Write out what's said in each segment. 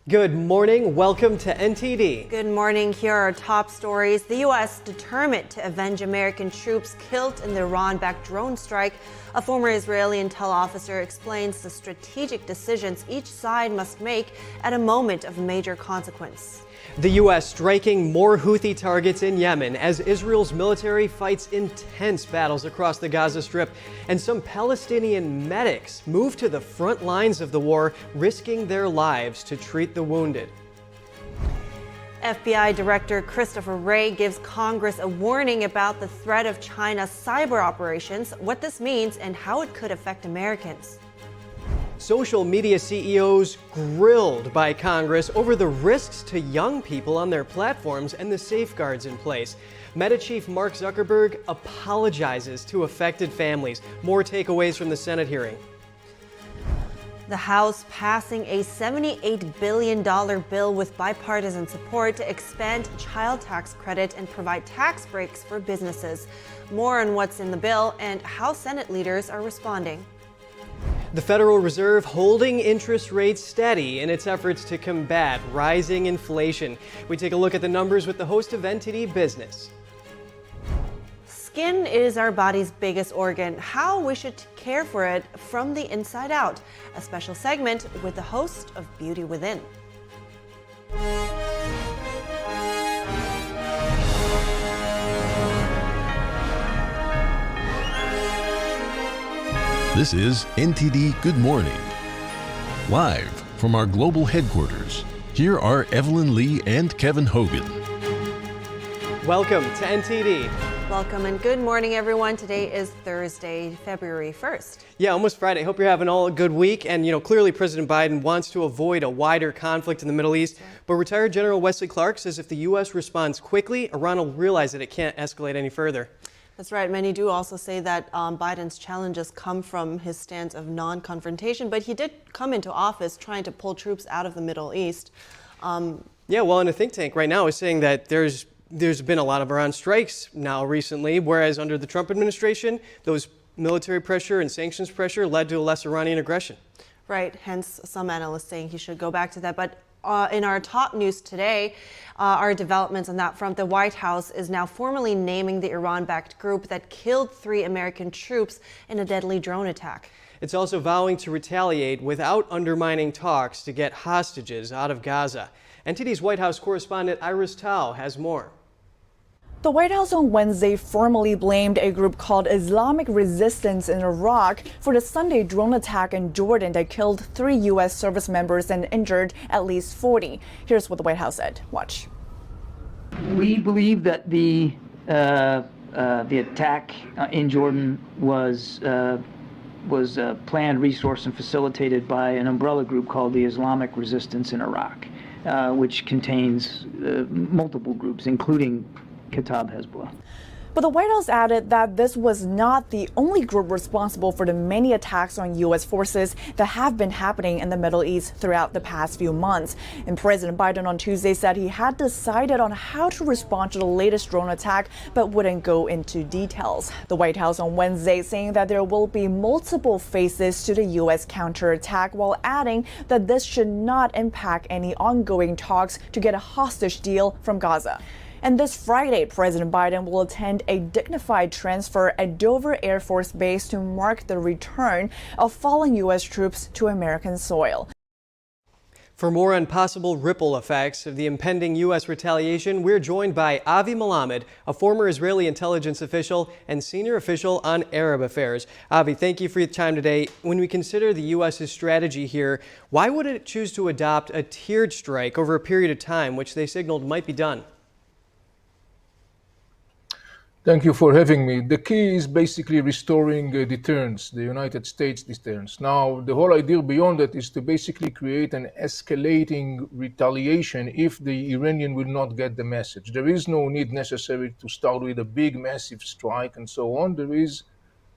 Good morning. Welcome to NTD. Good morning. Here are our top stories. The U.S. determined to avenge American troops killed in the Iran-backed drone strike. A former Israeli intel officer explains the strategic decisions each side must make at a moment of major consequence. The U.S. striking more Houthi targets in Yemen as Israel's military fights intense battles across the Gaza Strip, and some Palestinian medics move to the front lines of the war, risking their lives to treat the wounded. FBI Director Christopher Wray gives Congress a warning about the threat of China's cyber operations, what this means, and how it could affect Americans. Social media CEOs grilled by Congress over the risks to young people on their platforms and the safeguards in place. Meta chief Mark Zuckerberg apologizes to affected families. More takeaways from the Senate hearing. The House passing a $78 billion bill with bipartisan support to expand child tax credit and provide tax breaks for businesses. More on what's in the bill and how Senate leaders are responding. The Federal Reserve holding interest rates steady in its efforts to combat rising inflation. We take a look at the numbers with the host of NTD Business. Skin is our body's biggest organ. How we should care for it from the inside out. A special segment with the host of Beauty Within. This is NTD Good Morning. Live from our global headquarters, here are Evelyn Lee and Kevin Hogan. Welcome to NTD. Welcome and good morning, everyone. Today is Thursday, February 1st. Yeah, almost Friday. Hope you're having all a good week. And, clearly President Biden wants to avoid a wider conflict in the Middle East. But retired General Wesley Clark says if the U.S. responds quickly, Iran will realize that it can't escalate any further. That's right. Many do also say that Biden's challenges come from his stance of non-confrontation, but he did come into office trying to pull troops out of the Middle East. Yeah, well, in a think tank right now is saying that there's been a lot of Iran strikes now recently, whereas under the Trump administration, those military pressure and sanctions pressure led to a less Iranian aggression. Right. Hence, some analysts saying he should go back to that. But in our top news today, our developments on that front, the White House is now formally naming the Iran-backed group that killed 3 American troops in a deadly drone attack. It's also vowing to retaliate without undermining talks to get hostages out of Gaza. NTD's White House correspondent Iris Tao has more. The White House on Wednesday formally blamed a group called Islamic Resistance in Iraq for the Sunday drone attack in Jordan that killed 3 U.S. service members and injured at least 40. Here's what the White House said. Watch. We believe that the attack in Jordan was planned, resourced, and facilitated by an umbrella group called the Islamic Resistance in Iraq, which contains multiple groups, including Kataib Hezbollah. But the White House added that this was not the only group responsible for the many attacks on U.S. forces that have been happening in the Middle East throughout the past few months. And President Biden on Tuesday said he had decided on how to respond to the latest drone attack, but wouldn't go into details. The White House on Wednesday saying that there will be multiple phases to the U.S. counterattack, while adding that this should not impact any ongoing talks to get a hostage deal from Gaza. And this Friday, President Biden will attend a dignified transfer at Dover Air Force Base to mark the return of fallen U.S. troops to American soil. For more on possible ripple effects of the impending U.S. retaliation, we're joined by Avi Melamed, a former Israeli intelligence official and senior official on Arab affairs. Avi, thank you for your time today. When we consider the U.S.'s strategy here, why would it choose to adopt a tiered strike over a period of time, which they signaled might be done? Thank you for having me. The key is basically restoring deterrence, the United States deterrence. Now, the whole idea beyond that is to basically create an escalating retaliation if the Iranian will not get the message. There is no need necessary to start with a big, massive strike and so on. There is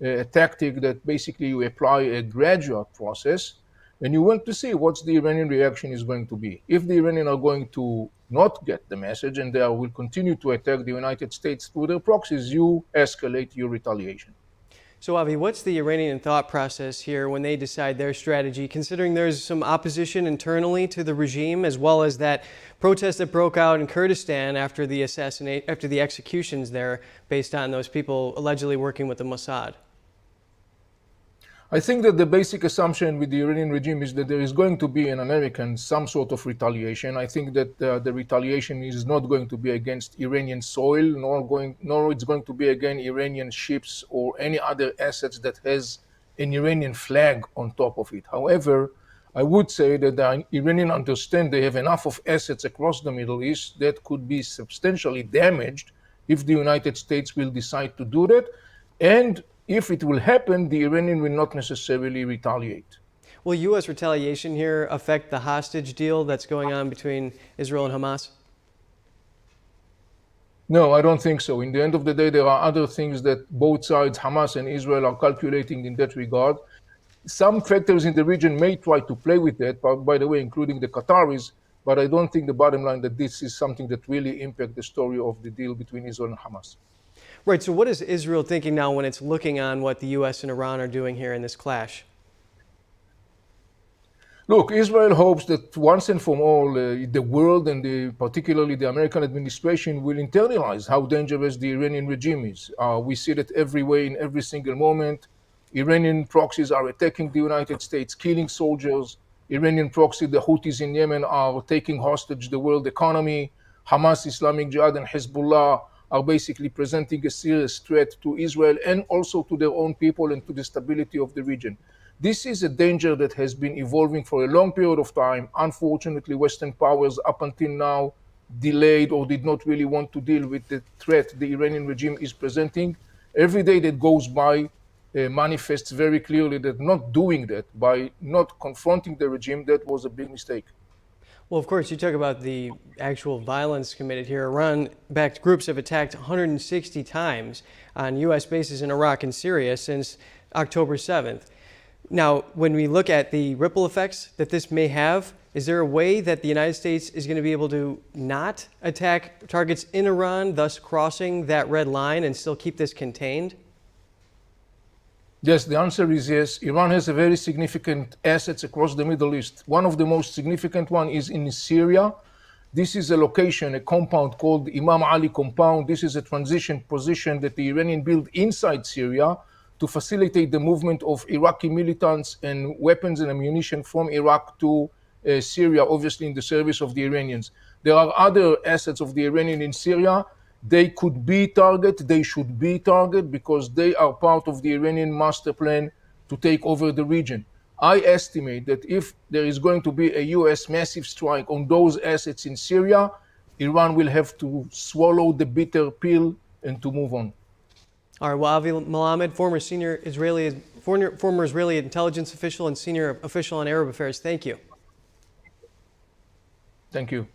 a tactic that basically you apply a gradual process, and you want to see what the Iranian reaction is going to be. If the Iranians are going to not get the message and they will continue to attack the United States through their proxies, you escalate your retaliation. So, Avi, what's the Iranian thought process here when they decide their strategy, considering there's some opposition internally to the regime, as well as that protest that broke out in Kurdistan after the executions there, based on those people allegedly working with the Mossad? I think that the basic assumption with the Iranian regime is that there is going to be in American some sort of retaliation. I think that the retaliation is not going to be against Iranian soil, nor it's going to be against Iranian ships or any other assets that has an Iranian flag on top of it. However, I would say that the Iranians understand they have enough of assets across the Middle East that could be substantially damaged if the United States will decide to do that. And if it will happen, the Iranian will not necessarily retaliate. Will U.S. retaliation here affect the hostage deal that's going on between Israel and Hamas? No, I don't think so. In the end of the day, there are other things that both sides, Hamas and Israel, are calculating in that regard. Some factors in the region may try to play with that, by the way, including the Qataris, but I don't think the bottom line that this is something that really impacts the story of the deal between Israel and Hamas. Right, so what is Israel thinking now when it's looking on what the U.S. and Iran are doing here in this clash? Look, Israel hopes that once and for all, the world and particularly the American administration will internalize how dangerous the Iranian regime is. We see that every way, in every single moment. Iranian proxies are attacking the United States, killing soldiers. Iranian proxy, the Houthis in Yemen, are taking hostage the world economy. Hamas, Islamic Jihad, and Hezbollah are basically presenting a serious threat to Israel and also to their own people and to the stability of the region. This is a danger that has been evolving for a long period of time. Unfortunately, Western powers up until now delayed or did not really want to deal with the threat the Iranian regime is presenting. Every day that goes by manifests very clearly that not doing that, by not confronting the regime, that was a big mistake. Well, of course, you talk about the actual violence committed here. Iran-backed groups have attacked 160 times on U.S. bases in Iraq and Syria since October 7th. Now, when we look at the ripple effects that this may have, is there a way that the United States is going to be able to not attack targets in Iran, thus crossing that red line and still keep this contained? Yes, the answer is yes. Iran has a very significant assets across the Middle East. One of the most significant one is in Syria. This is a location, a compound called Imam Ali compound. This is a transition position that the Iranian built inside Syria to facilitate the movement of Iraqi militants and weapons and ammunition from Iraq to Syria, obviously in the service of the Iranians. There are other assets of the Iranian in Syria. They could be targeted, they should be targeted because they are part of the Iranian master plan to take over the region. I estimate that if there is going to be a US massive strike on those assets in Syria, Iran will have to swallow the bitter pill and to move on. All right, well, Avi Malamed, former Israeli intelligence official and senior official on Arab affairs, thank you. Thank you.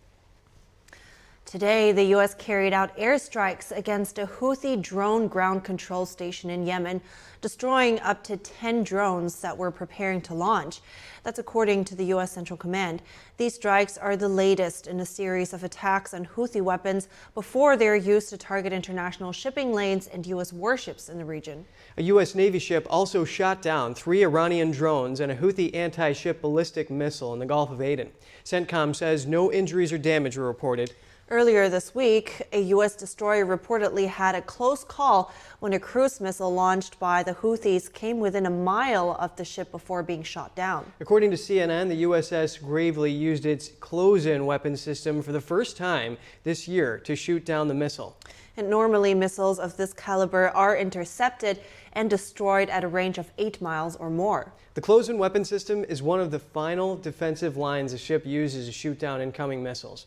Today, the U.S. carried out airstrikes against a Houthi drone ground control station in Yemen, destroying up to 10 drones that were preparing to launch. That's according to the U.S. Central Command. These strikes are the latest in a series of attacks on Houthi weapons before they're used to target international shipping lanes and U.S. warships in the region. A U.S. Navy ship also shot down 3 Iranian drones and a Houthi anti-ship ballistic missile in the Gulf of Aden. CENTCOM says no injuries or damage were reported. Earlier this week, a U.S. destroyer reportedly had a close call when a cruise missile launched by the Houthis came within a mile of the ship before being shot down. According to CNN, the USS Gravely used its close-in weapon system for the first time this year to shoot down the missile. And normally, missiles of this caliber are intercepted and destroyed at a range of 8 miles or more. The close-in weapon system is one of the final defensive lines a ship uses to shoot down incoming missiles.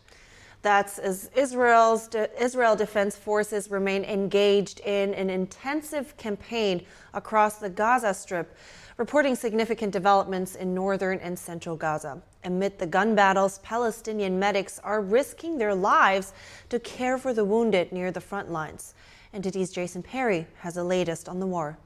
That's as Israel Defense Forces remain engaged in an intensive campaign across the Gaza Strip, reporting significant developments in northern and central Gaza. Amid the gun battles, Palestinian medics are risking their lives to care for the wounded near the front lines. NTD's Jason Perry has the latest on the war.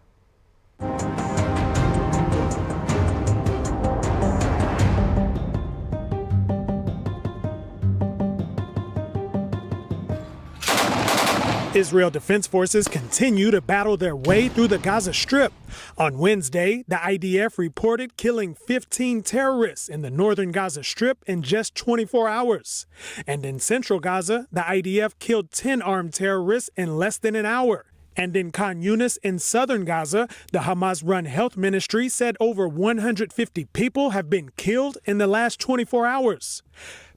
Israel Defense Forces continue to battle their way through the Gaza Strip. On Wednesday, the IDF reported killing 15 terrorists in the northern Gaza Strip in just 24 hours. And in central Gaza, the IDF killed 10 armed terrorists in less than an hour. And in Khan Yunis in southern Gaza, the Hamas-run health ministry said over 150 people have been killed in the last 24 hours.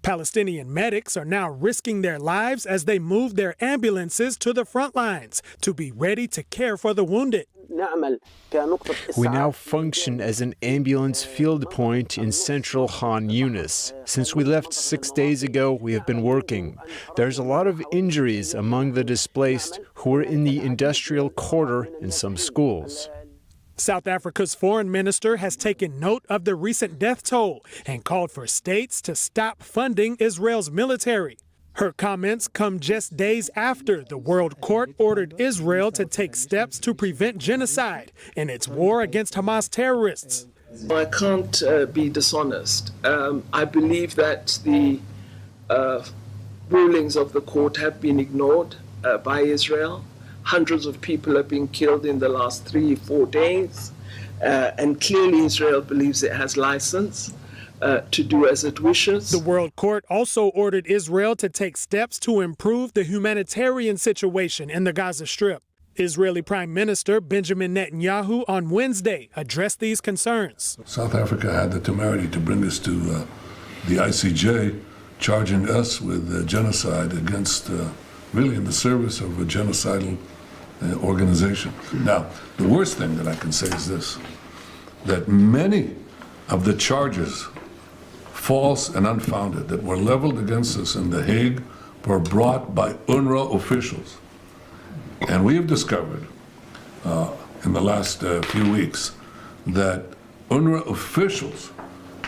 Palestinian medics are now risking their lives as they move their ambulances to the front lines to be ready to care for the wounded. We now function as an ambulance field point in central Khan Yunis. Since we left 6 days ago, we have been working. There's a lot of injuries among the displaced who are in the industrial quarter in some schools. South Africa's foreign minister has taken note of the recent death toll and called for states to stop funding Israel's military. Her comments come just days after the World Court ordered Israel to take steps to prevent genocide in its war against Hamas terrorists. I can't be dishonest. I believe that the rulings of the court have been ignored by Israel. Hundreds of people have been killed in the last 3-4 days, and clearly Israel believes it has license to do as it wishes. The World Court also ordered Israel to take steps to improve the humanitarian situation in the Gaza Strip. Israeli Prime Minister Benjamin Netanyahu on Wednesday addressed these concerns. South Africa had the temerity to bring this to the ICJ, charging us with genocide against, really in the service of a genocidal organization. Now, the worst thing that I can say is this, that many of the charges, false and unfounded, that were leveled against us in The Hague were brought by UNRWA officials. And we have discovered in the last few weeks that UNRWA officials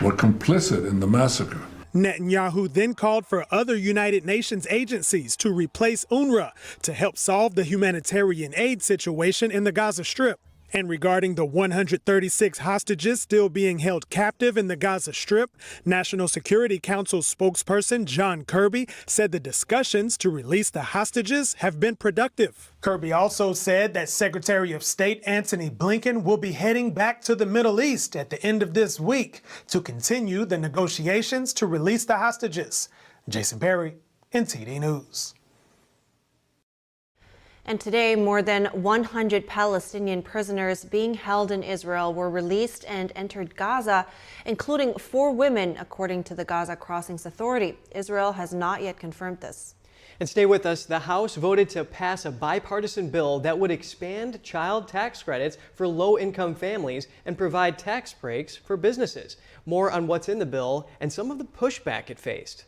were complicit in the massacre. Netanyahu then called for other United Nations agencies to replace UNRWA to help solve the humanitarian aid situation in the Gaza Strip. And regarding the 136 hostages still being held captive in the Gaza Strip, National Security Council spokesperson John Kirby said the discussions to release the hostages have been productive. Kirby also said that Secretary of State Antony Blinken will be heading back to the Middle East at the end of this week to continue the negotiations to release the hostages. Jason Perry, NTD News. And today, more than 100 Palestinian prisoners being held in Israel were released and entered Gaza, including 4 women, according to the Gaza Crossings Authority. Israel has not yet confirmed this. And stay with us. The House voted to pass a bipartisan bill that would expand child tax credits for low-income families and provide tax breaks for businesses. More on what's in the bill and some of the pushback it faced.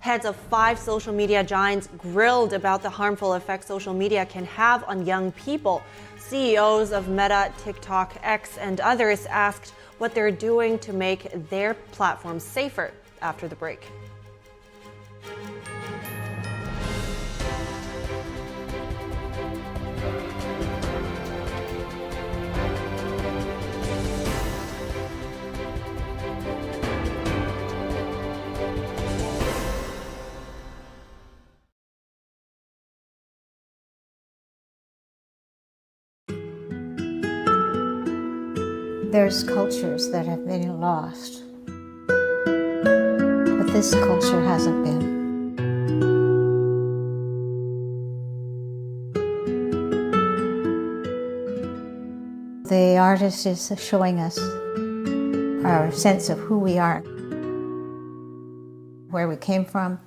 Heads of 5 social media giants grilled about the harmful effects social media can have on young people. CEOs of Meta, TikTok, X, and others asked what they're doing to make their platforms safer after the break. There's cultures that have been lost, but this culture hasn't been. The artist is showing us our sense of who we are, where we came from.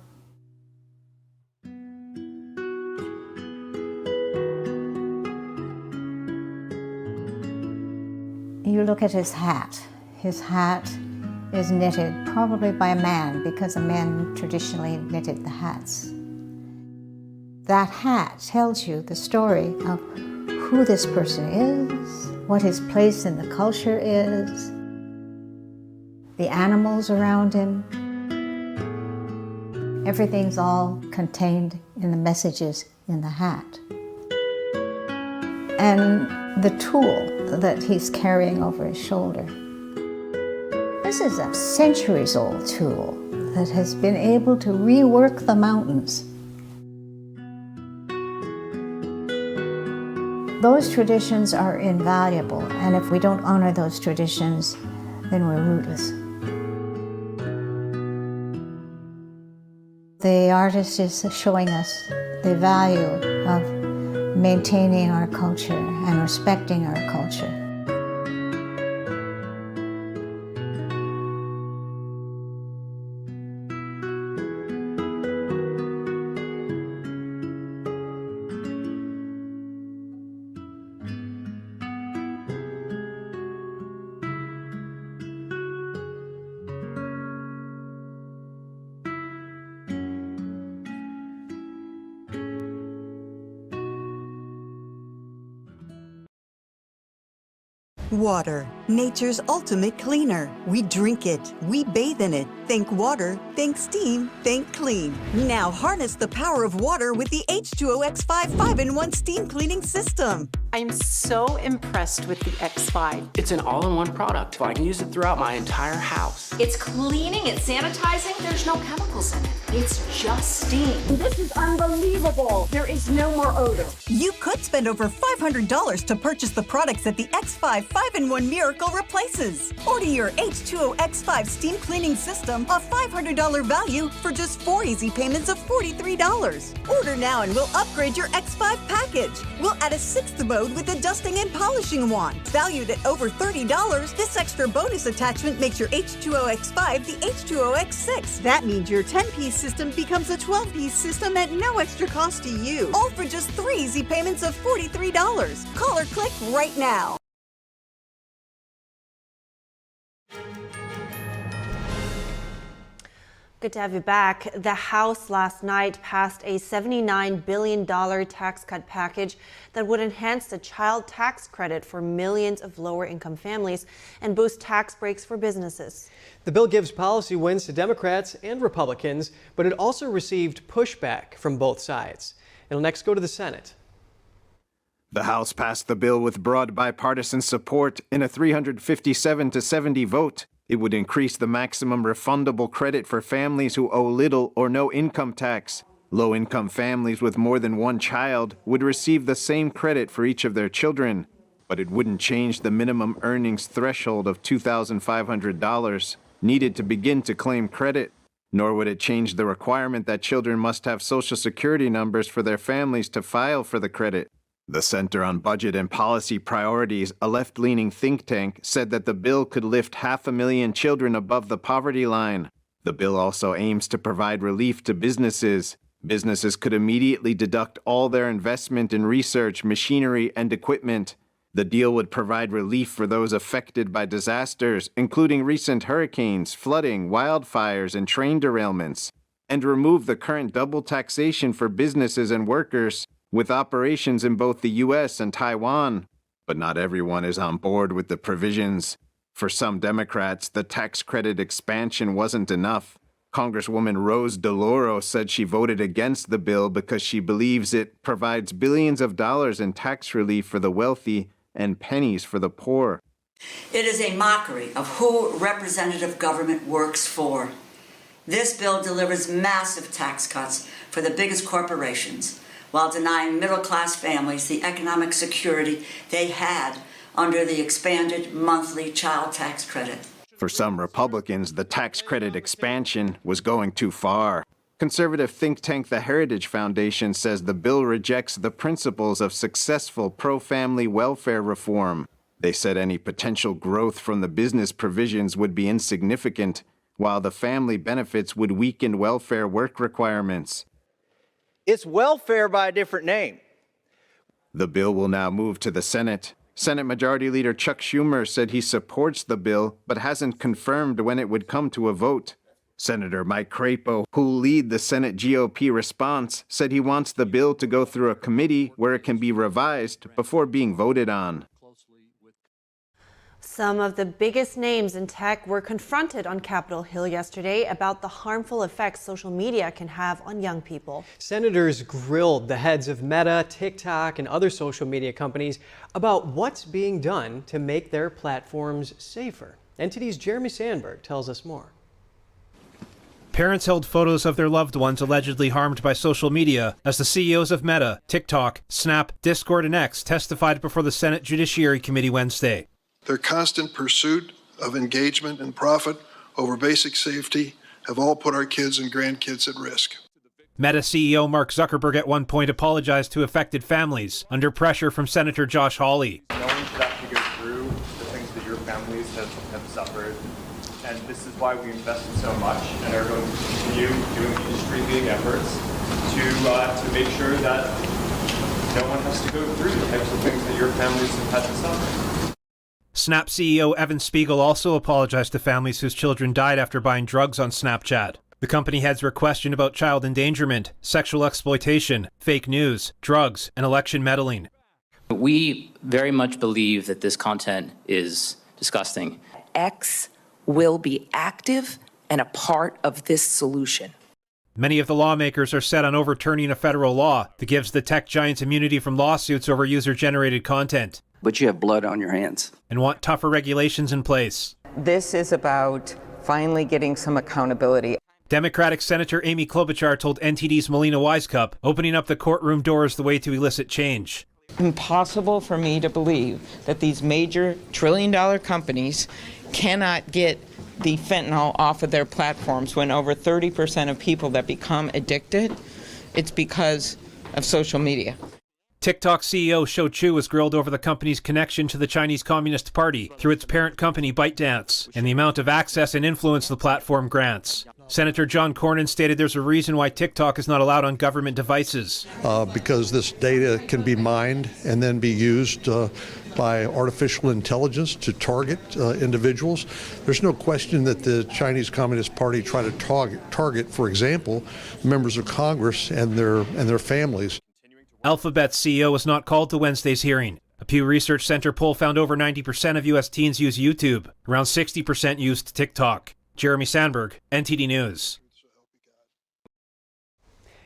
You look at his hat. His hat is knitted probably by a man because a man traditionally knitted the hats. That hat tells you the story of who this person is, what his place in the culture is, the animals around him. Everything's all contained in the messages in the hat. And the tool that he's carrying over his shoulder. This is a centuries-old tool that has been able to rework the mountains. Those traditions are invaluable, and if we don't honor those traditions, then we're rootless. The artist is showing us the value of maintaining our culture and respecting our culture. Water, nature's ultimate cleaner. We drink it, we bathe in it. Think water, think steam, think clean. Now harness the power of water with the H2O X5 5-in-1 steam cleaning system. I'm so impressed with the X5. It's an all-in-one product. I can use it throughout my entire house. It's cleaning, it's sanitizing, there's no chemicals in it. It's just steam. This is unbelievable. There is no more odor. You could spend over $500 to purchase the products that the X5 5-in-1 Miracle replaces. Order your H2O X5 steam cleaning system, a $500 value, for just 4 easy payments of $43. Order now and we'll upgrade your X5 package. We'll add a 6th mode with a dusting and polishing wand. Valued at over $30, this extra bonus attachment makes your H2O X5 the H2O X6. That means your 10-piece system becomes a 12-piece system at no extra cost to you. All for just 3 easy payments of $43. Call or click right now. Good to have you back. The House last night passed a $79 billion tax cut package that would enhance the child tax credit for millions of lower-income families and boost tax breaks for businesses. The bill gives policy wins to Democrats and Republicans, but it also received pushback from both sides. It'll next go to the Senate. The House passed the bill with broad bipartisan support in a 357-70 vote. It would increase the maximum refundable credit for families who owe little or no income tax. Low-income families with more than one child would receive the same credit for each of their children, but it wouldn't change the minimum earnings threshold of $2,500 needed to begin to claim credit, nor would it change the requirement that children must have Social Security numbers for their families to file for the credit. The Center on Budget and Policy Priorities, a left-leaning think tank, said that the bill could lift 500,000 children above the poverty line. The bill also aims to provide relief to businesses. Businesses could immediately deduct all their investment in research, machinery, and equipment. The deal would provide relief for those affected by disasters, including recent hurricanes, flooding, wildfires, and train derailments, and remove the current double taxation for businesses and workers, with operations in both the U.S. and Taiwan. But not everyone is on board with the provisions. For some Democrats, the tax credit expansion wasn't enough. Congresswoman Rose DeLauro said she voted against the bill because she believes it provides billions of dollars in tax relief for the wealthy and pennies for the poor. It is a mockery of who representative government works for. This bill delivers massive tax cuts for the biggest corporations, while denying middle-class families the economic security they had under the expanded monthly child tax credit. For some Republicans, the tax credit expansion was going too far. Conservative think tank The Heritage Foundation says the bill rejects the principles of successful pro-family welfare reform. They said any potential growth from the business provisions would be insignificant, while the family benefits would weaken welfare work requirements. It's welfare by a different name. The bill will now move to the Senate. Senate Majority Leader Chuck Schumer said he supports the bill, but hasn't confirmed when it would come to a vote. Senator Mike Crapo, who'll lead the Senate GOP response, said he wants the bill to go through a committee where it can be revised before being voted on. Some of the biggest names in tech were confronted on Capitol Hill yesterday about the harmful effects social media can have on young people. Senators grilled the heads of Meta, TikTok, and other social media companies about what's being done to make their platforms safer. NTD's Jeremy Sandberg tells us more. Parents held photos of their loved ones allegedly harmed by social media as the CEOs of Meta, TikTok, Snap, Discord, and X testified before the Senate Judiciary Committee Wednesday. Their constant pursuit of engagement and profit over basic safety have all put our kids and grandkids at risk. Meta CEO Mark Zuckerberg at one point apologized to affected families under pressure from Senator Josh Hawley. No one should have to go through the things that your families have suffered. And this is why we invested so much and are going to continue doing industry-leading efforts to make sure that no one has to go through the types of things that your families have had to suffer. Snap CEO Evan Spiegel also apologized to families whose children died after buying drugs on Snapchat. The company heads were questioned about child endangerment, sexual exploitation, fake news, drugs, and election meddling. We very much believe that this content is disgusting. X will be active and a part of this solution. Many of the lawmakers are set on overturning a federal law that gives the tech giants immunity from lawsuits over user-generated content. But you have blood on your hands. And want tougher regulations in place. This is about finally getting some accountability. Democratic Senator Amy Klobuchar told NTD's Melina Wisecup, opening up the courtroom door is the way to elicit change. Impossible for me to believe that these major trillion-dollar companies cannot get the fentanyl off of their platforms when over 30% of people that become addicted, it's because of social media. TikTok CEO Shou Chew was grilled over the company's connection to the Chinese Communist Party through its parent company ByteDance and the amount of access and influence the platform grants. Senator John Cornyn stated there's a reason why TikTok is not allowed on government devices. Because this data can be mined and then be used by artificial intelligence to target individuals. There's no question that the Chinese Communist Party try to target, for example, members of Congress and their families. Alphabet's CEO was not called to Wednesday's hearing. A Pew Research Center poll found over 90% of U.S. teens use YouTube. Around 60% used TikTok. Jeremy Sandberg, NTD News.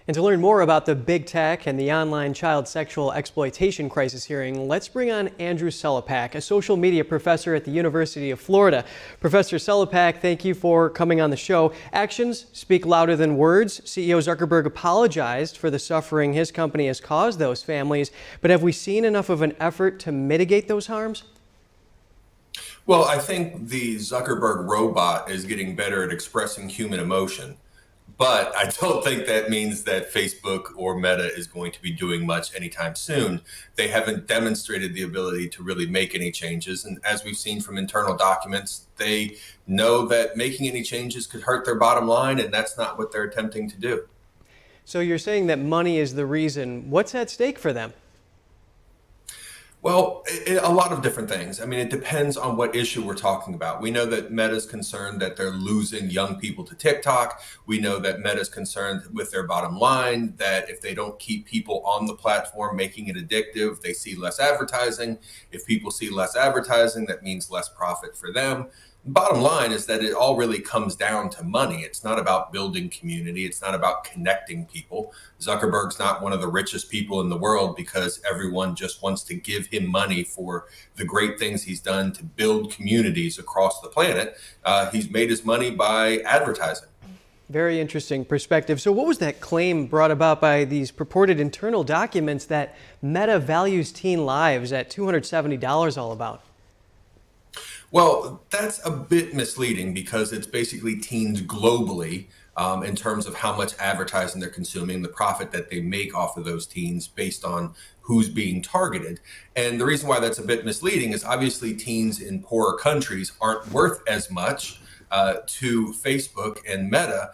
And to learn more about the big tech and the online child sexual exploitation crisis hearing, let's bring on Andrew Selepak, a social media professor at the University of Florida. Professor Selepak, thank you for coming on the show. Actions speak louder than words. CEO Zuckerberg apologized for the suffering his company has caused those families, but have we seen enough of an effort to mitigate those harms? Well, I think the Zuckerberg robot is getting better at expressing human emotion. But I don't think that means that Facebook or Meta is going to be doing much anytime soon. They haven't demonstrated the ability to really make any changes. And as we've seen from internal documents, they know that making any changes could hurt their bottom line, and that's not what they're attempting to do. So you're saying that money is the reason. What's at stake for them? Well, a lot of different things. I mean, it depends on what issue we're talking about. We know that Meta's concerned that they're losing young people to TikTok. We know that Meta's concerned with their bottom line, that if they don't keep people on the platform, making it addictive, they see less advertising. If people see less advertising, that means less profit for them. Bottom line is that it all really comes down to money. It's not about building community. It's not about connecting people. Zuckerberg's not one of the richest people in the world because everyone just wants to give him money for the great things he's done to build communities across the planet. He's made his money by advertising. Very interesting perspective. So what was that claim brought about by these purported internal documents that Meta values teen lives at $270 all about? Well, that's a bit misleading because it's basically teens globally in terms of how much advertising they're consuming, the profit that they make off of those teens based on who's being targeted. And the reason why that's a bit misleading is obviously teens in poorer countries aren't worth as much to Facebook and Meta.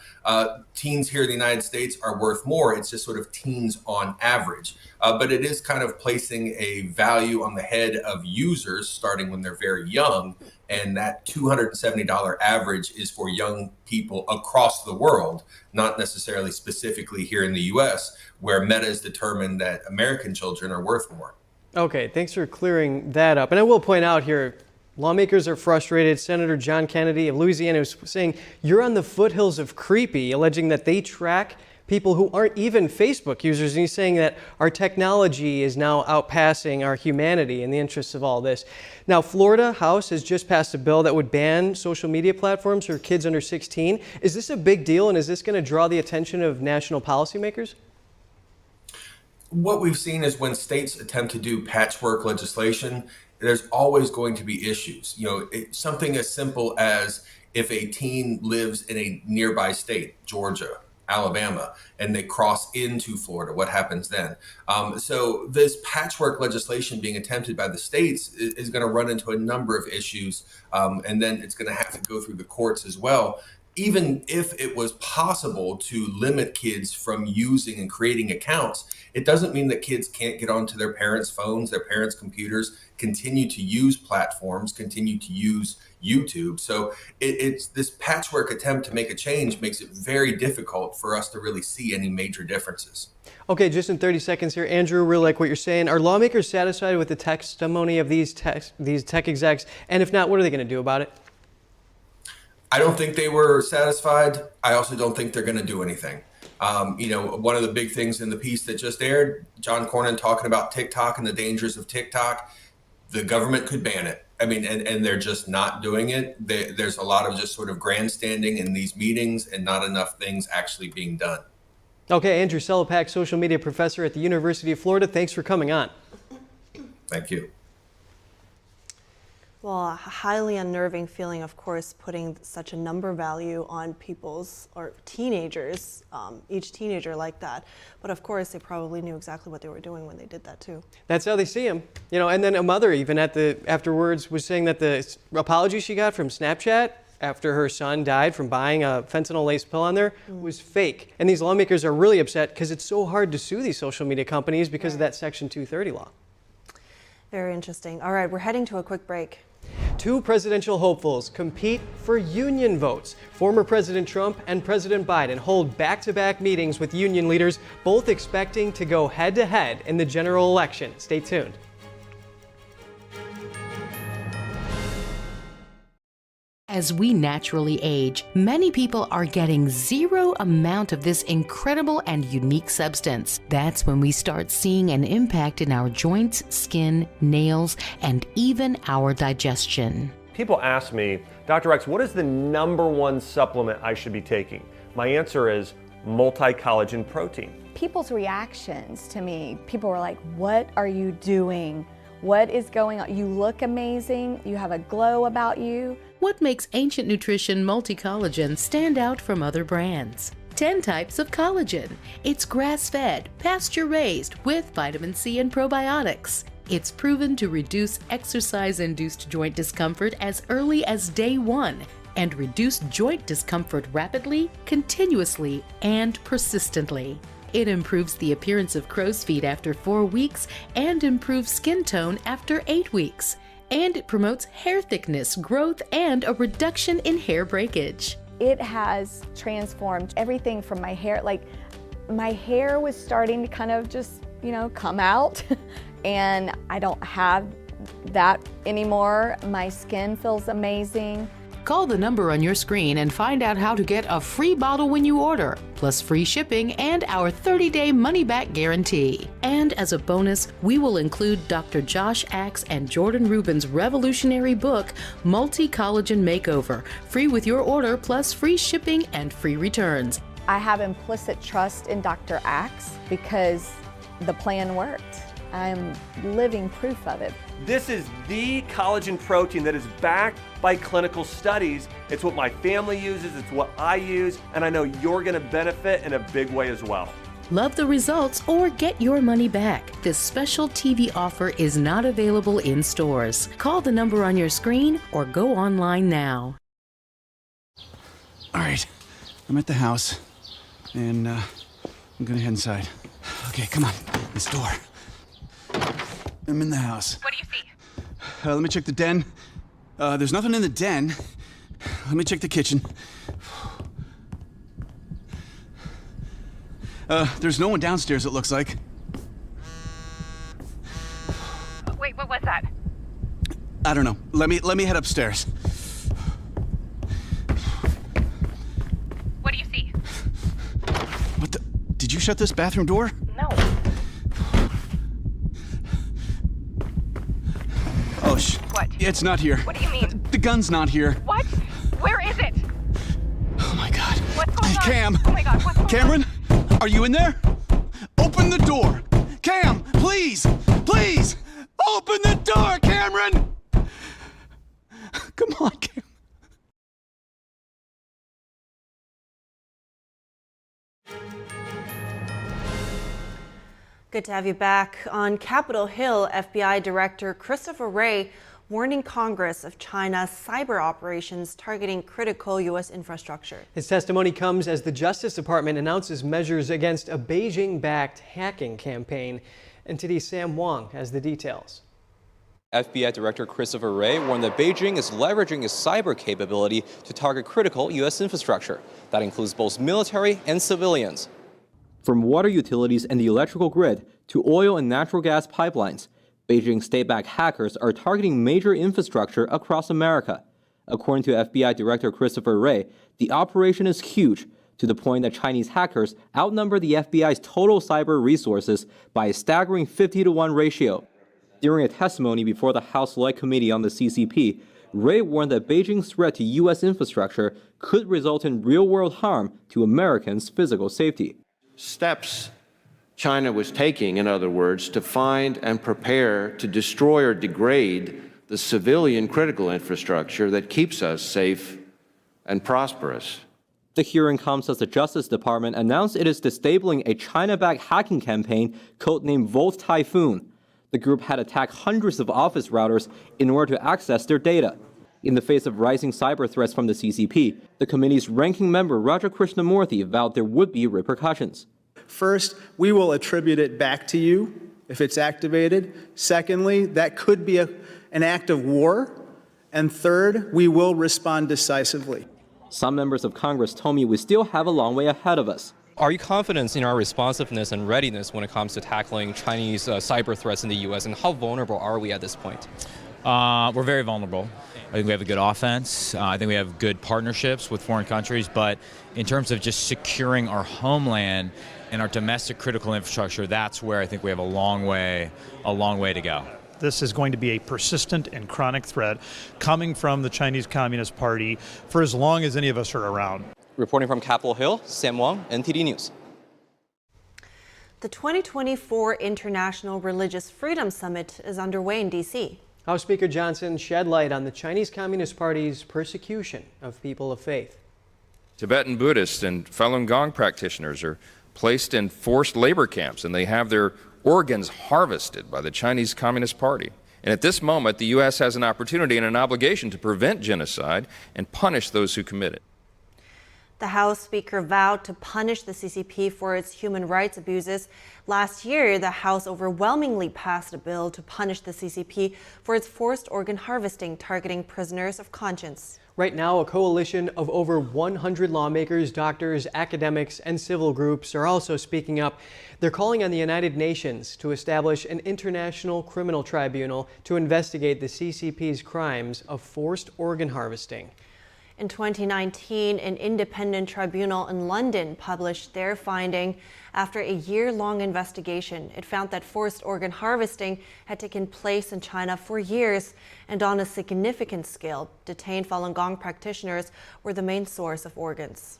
Teens here in the United States are worth more. It's just sort of teens on average. But it is kind of placing a value on the head of users starting when they're very young. And that $270 average is for young people across the world, not necessarily specifically here in the US, where Meta has determined that American children are worth more. Okay, thanks for clearing that up. And I will point out here, lawmakers are frustrated. Senator John Kennedy of Louisiana is saying you're on the foothills of creepy, alleging that they track people who aren't even Facebook users. And he's saying that our technology is now outpassing our humanity in the interests of all this. Now, Florida House has just passed a bill that would ban social media platforms for kids under 16. Is this a big deal, and is this going to draw the attention of national policymakers? What we've seen is when states attempt to do patchwork legislation, there's always going to be issues. Something as simple as if a teen lives in a nearby state, Georgia, Alabama, and they cross into Florida, what happens then? So this patchwork legislation being attempted by the states is going to run into a number of issues, and then it's going to have to go through the courts as well. Even if it was possible to limit kids from using and creating accounts, it doesn't mean that kids can't get onto their parents' phones, their parents' computers, continue to use platforms, continue to use YouTube. So it's this patchwork attempt to make a change makes it very difficult for us to really see any major differences. Okay, just in 30 seconds here, Andrew, really like what you're saying. Are lawmakers satisfied with the testimony of these tech execs? And if not, what are they going to do about it? I don't think they were satisfied. I also don't think they're going to do anything. One of the big things in the piece that just aired, John Cornyn talking about TikTok and the dangers of TikTok, the government could ban it. I mean, and they're just not doing it. There's a lot of just sort of grandstanding in these meetings and not enough things actually being done. Okay, Andrew Selepak, social media professor at the University of Florida. Thanks for coming on. Thank you. Well, a highly unnerving feeling, of course, putting such a number value on people's or teenagers, each teenager like that. But of course, they probably knew exactly what they were doing when they did that too. That's how they see him, And then a mother, even afterwards, was saying that the apology she got from Snapchat after her son died from buying a fentanyl-laced pill on there was fake. And these lawmakers are really upset because it's so hard to sue these social media companies because of that Section 230 law. Very interesting. All right, we're heading to a quick break. Two presidential hopefuls compete for union votes. Former President Trump and President Biden hold back-to-back meetings with union leaders, both expecting to go head-to-head in the general election. Stay tuned. As we naturally age, many people are getting zero amount of this incredible and unique substance. That's when we start seeing an impact in our joints, skin, nails, and even our digestion. People ask me, Dr. X, what is the #1 supplement I should be taking? My answer is multi-collagen protein. People's reactions to me, people were like, what are you doing? What is going on? You look amazing. You have a glow about you. What makes Ancient Nutrition Multi-Collagen stand out from other brands? 10 types of collagen. It's grass-fed, pasture-raised with vitamin C and probiotics. It's proven to reduce exercise-induced joint discomfort as early as day 1 and reduce joint discomfort rapidly, continuously, and persistently. It improves the appearance of crow's feet after 4 weeks and improves skin tone after 8 weeks. And it promotes hair thickness, growth, and a reduction in hair breakage. It has transformed everything from my hair. Like, my hair was starting to kind of just, come out, and I don't have that anymore. My skin feels amazing. Call the number on your screen and find out how to get a free bottle when you order, plus free shipping and our 30-day money-back guarantee. And as a bonus, we will include Dr. Josh Axe and Jordan Rubin's revolutionary book, Multi-Collagen Makeover, free with your order, plus free shipping and free returns. I have implicit trust in Dr. Axe because the plan worked. I'm living proof of it. This is the collagen protein that is backed by clinical studies. It's what my family uses, it's what I use, and I know you're going to benefit in a big way as well. Love the results or get your money back. This special TV offer is not available in stores. Call the number on your screen or go online now. All right, I'm at the house, and I'm gonna head inside. Okay, come on, this door. I'm in the house. What do you see? Let me check the den. There's nothing in the den. Let me check the kitchen. There's no one downstairs, it looks like. Wait, what was that? I don't know. Let me head upstairs. What do you see? shut this bathroom door? No. Oh, What? It's not here. What do you mean? The gun's not here. What? Where is it? Oh my God. What's going on? Cam. Oh my God, what's going Cameron, are you in there? Open the door. Cam, please, please, open the door, Cameron. Come on, Cam. Good to have you back. On Capitol Hill, FBI Director Christopher Wray warning Congress of China's cyber operations targeting critical U.S. infrastructure. His testimony comes as the Justice Department announces measures against a Beijing-backed hacking campaign. NTD's Sam Wong has the details. FBI Director Christopher Wray warned that Beijing is leveraging its cyber capability to target critical U.S. infrastructure. That includes both military and civilians. From water utilities and the electrical grid to oil and natural gas pipelines, Beijing state-backed hackers are targeting major infrastructure across America. According to FBI Director Christopher Wray, the operation is huge, to the point that Chinese hackers outnumber the FBI's total cyber resources by a staggering 50-to-1 ratio. During a testimony before the House Select Committee on the CCP, Wray warned that Beijing's threat to U.S. infrastructure could result in real-world harm to Americans' physical safety. Steps China was taking, in other words, to find and prepare to destroy or degrade the civilian critical infrastructure that keeps us safe and prosperous. The hearing comes as the Justice Department announced it is disabling a China-backed hacking campaign codenamed Volt Typhoon. The group had attacked hundreds of office routers in order to access their data. In the face of rising cyber threats from the CCP, the committee's ranking member Raja Krishnamurthy vowed there would be repercussions. First, we will attribute it back to you if it's activated. Secondly, that could be an act of war. And third, we will respond decisively. Some members of Congress told me we still have a long way ahead of us. Are you confident in our responsiveness and readiness when it comes to tackling Chinese cyber threats in the U.S., and how vulnerable are we at this point? We're very vulnerable. I think we have a good offense. I think we have good partnerships with foreign countries. But in terms of just securing our homeland and our domestic critical infrastructure, that's where I think we have a long way to go. This is going to be a persistent and chronic threat coming from the Chinese Communist Party for as long as any of us are around. Reporting from Capitol Hill, Sam Wong, NTD News. The 2024 International Religious Freedom Summit is underway in D.C. House Speaker Johnson shed light on the Chinese Communist Party's persecution of people of faith. Tibetan Buddhists and Falun Gong practitioners are placed in forced labor camps, and they have their organs harvested by the Chinese Communist Party. And at this moment, the U.S. has an opportunity and an obligation to prevent genocide and punish those who commit it. The House Speaker vowed to punish the CCP for its human rights abuses. Last year, the House overwhelmingly passed a bill to punish the CCP for its forced organ harvesting targeting prisoners of conscience. Right now, a coalition of over 100 lawmakers, doctors, academics, and civil groups are also speaking up. They're calling on the United Nations to establish an international criminal tribunal to investigate the CCP's crimes of forced organ harvesting. In 2019, an independent tribunal in London published their finding. After a year-long investigation, it found that forced organ harvesting had taken place in China for years, and on a significant scale, detained Falun Gong practitioners were the main source of organs.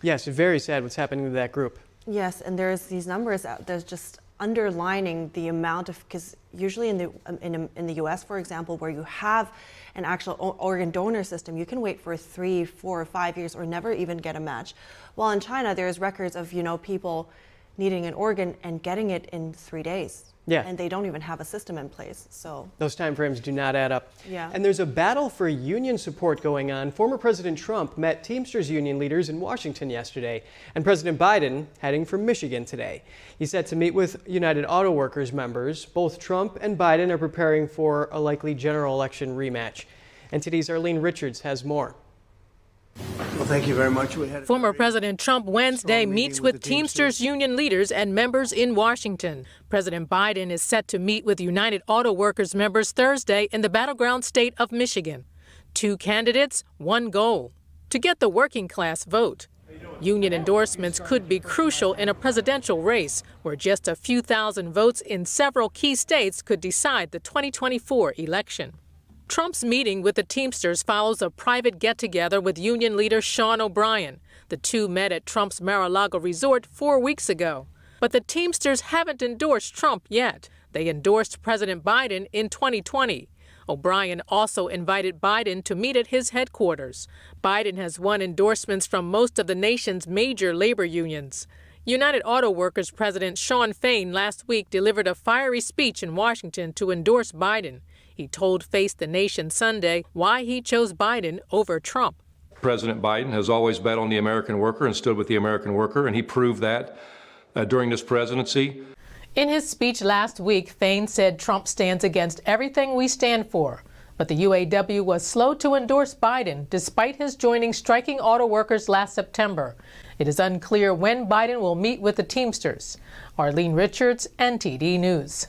Yes, very sad what's happening to that group. Yes, and there's these numbers out there's just underlining the amount of, because usually in the U.S., for example, where you have an actual organ donor system, you can wait for 3, 4, or 5 years or never even get a match. While in China, there's records of, people needing an organ and getting it in 3 days. Yeah. And they don't even have a system in place, so. Those timeframes do not add up. Yeah. And there's a battle for union support going on. Former President Trump met Teamsters union leaders in Washington yesterday, and President Biden heading for Michigan today. He's set to meet with United Auto Workers members. Both Trump and Biden are preparing for a likely general election rematch. NTD's Arlene Richards has more. Well, thank you very much. Former President Trump Wednesday meets with Teamsters union leaders and members in Washington. President Biden is set to meet with United Auto Workers members Thursday in the battleground state of Michigan. 2 candidates, 1 goal: to get the working class vote. Union endorsements could be crucial in a presidential race where just a few thousand votes in several key states could decide the 2024 election. Trump's meeting with the Teamsters follows a private get-together with union leader Sean O'Brien. The two met at Trump's Mar-a-Lago resort 4 weeks ago. But the Teamsters haven't endorsed Trump yet. They endorsed President Biden in 2020. O'Brien also invited Biden to meet at his headquarters. Biden has won endorsements from most of the nation's major labor unions. United Auto Workers President Shawn Fain last week delivered a fiery speech in Washington to endorse Biden. He told Face the Nation Sunday why he chose Biden over Trump. President Biden has always bet on the American worker and stood with the American worker, and he proved that during this presidency. In his speech last week, Fain said Trump stands against everything we stand for. But the UAW was slow to endorse Biden, despite his joining striking auto workers last September. It is unclear when Biden will meet with the Teamsters. Arlene Richards, NTD News.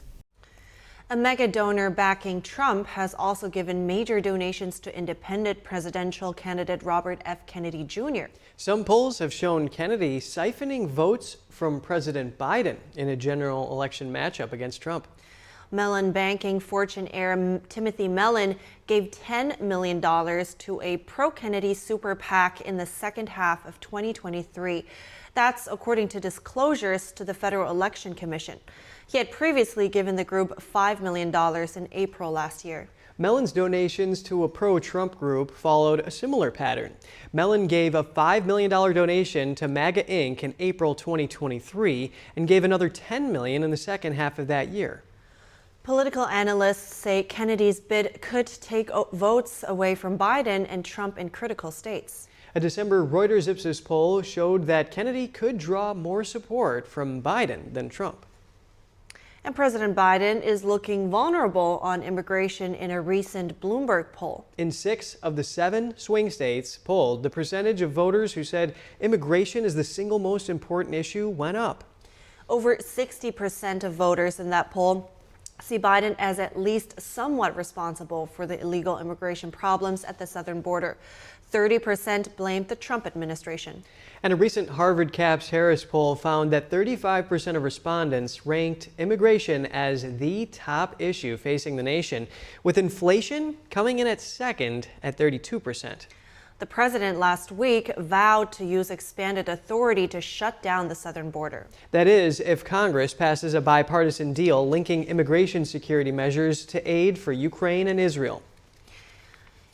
A mega donor backing Trump has also given major donations to independent presidential candidate Robert F. Kennedy Jr. Some polls have shown Kennedy siphoning votes from President Biden in a general election matchup against Trump. Mellon banking fortune heir Timothy Mellon gave $10 million to a pro-Kennedy super PAC in the second half of 2023. That's according to disclosures to the Federal Election Commission. He had previously given the group $5 million in April last year. Mellon's donations to a pro-Trump group followed a similar pattern. Mellon gave a $5 million donation to MAGA Inc. in April 2023 and gave another $10 million in the second half of that year. Political analysts say Kennedy's bid could take votes away from Biden and Trump in critical states. A December Reuters Ipsos poll showed that Kennedy could draw more support from Biden than Trump. And President Biden is looking vulnerable on immigration in a recent Bloomberg poll. In 6 of the 7 swing states polled, the percentage of voters who said immigration is the single most important issue went up. Over 60% of voters in that poll see Biden as at least somewhat responsible for the illegal immigration problems at the southern border. 30% blamed the Trump administration. And a recent Harvard Caps Harris poll found that 35% of respondents ranked immigration as the top issue facing the nation, with inflation coming in at second at 32%. The president last week vowed to use expanded authority to shut down the southern border. That is, if Congress passes a bipartisan deal linking immigration security measures to aid for Ukraine and Israel.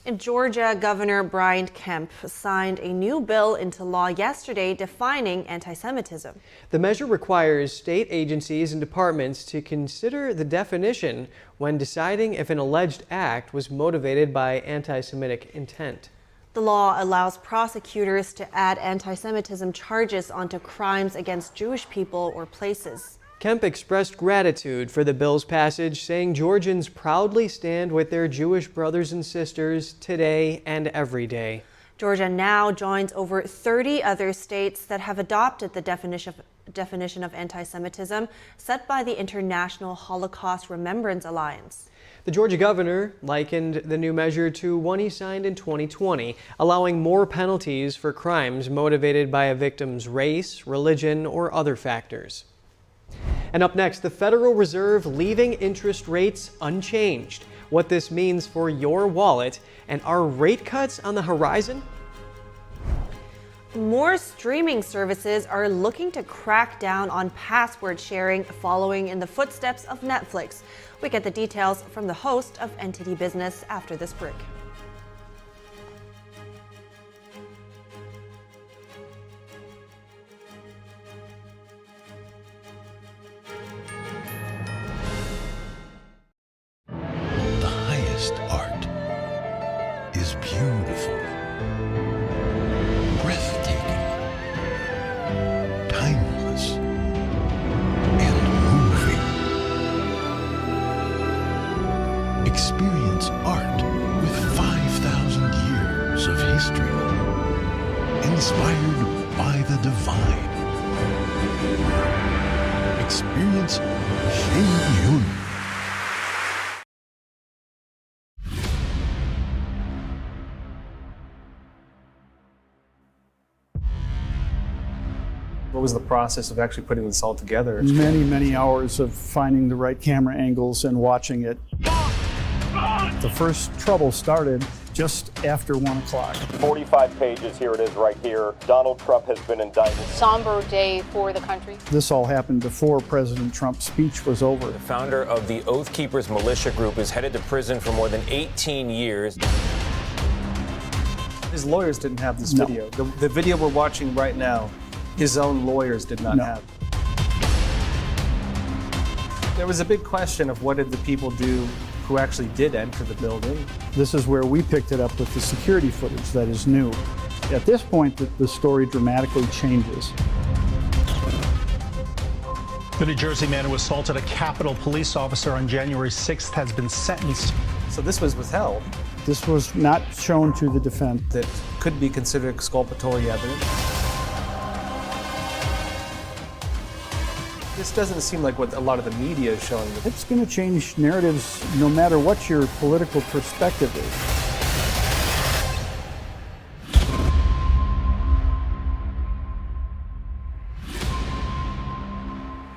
In Georgia, Governor Brian Kemp signed a new bill into law yesterday defining anti-Semitism. The measure requires state agencies and departments to consider the definition when deciding if an alleged act was motivated by anti-Semitic intent. The law allows prosecutors to add anti-Semitism charges onto crimes against Jewish people or places. Kemp expressed gratitude for the bill's passage, saying Georgians proudly stand with their Jewish brothers and sisters today and every day. Georgia now joins over 30 other states that have adopted the definition of anti-Semitism set by the International Holocaust Remembrance Alliance. The Georgia governor likened the new measure to one he signed in 2020, allowing more penalties for crimes motivated by a victim's race, religion, or other factors. And up next, the Federal Reserve leaving interest rates unchanged. What this means for your wallet, and are rate cuts on the horizon? More streaming services are looking to crack down on password sharing following in the footsteps of Netflix. We get the details from the host of NTD Business after this break. Art is beautiful, breathtaking, timeless, and moving. Experience art with 5,000 years of history, inspired by the divine. Experience Shen Yun. What was the process of actually putting this all together? Many, many hours of finding the right camera angles and watching it. The first trouble started just after 1 o'clock. 45 pages, here it is right here. Donald Trump has been indicted. Somber day for the country. This all happened before President Trump's speech was over. The founder of the Oath Keepers militia group is headed to prison for more than 18 years. His lawyers didn't have this video. The video we're watching right now, his own lawyers did not have. There was a big question of what did the people do who actually did enter the building. This is where we picked it up with the security footage that is new. At this point, the story dramatically changes. The New Jersey man who assaulted a Capitol police officer on January 6th has been sentenced. So this was withheld. This was not shown to the defense. That could be considered exculpatory evidence. This doesn't seem like what a lot of the media is showing. It's going to change narratives no matter what your political perspective is.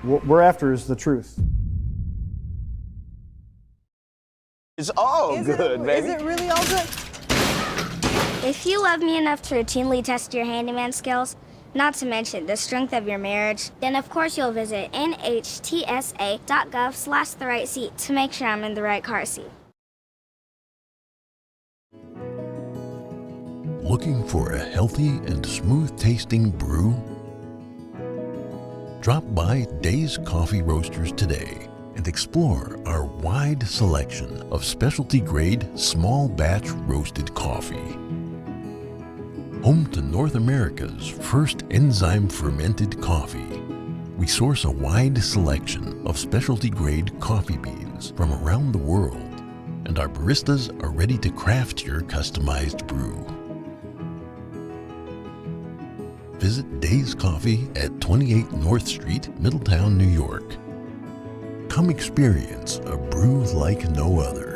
What we're after is the truth. It's all good, baby. Is it really all good? If you love me enough to routinely test your handyman skills, not to mention the strength of your marriage, then of course you'll visit nhtsa.gov/therightseat to make sure I'm in the right car seat. Looking for a healthy and smooth-tasting brew? Drop by Days Coffee Roasters today and explore our wide selection of specialty-grade, small-batch roasted coffee. Home to North America's first enzyme-fermented coffee, we source a wide selection of specialty-grade coffee beans from around the world, and our baristas are ready to craft your customized brew. Visit Days Coffee at 28 North Street, Middletown, New York. Come experience a brew like no other.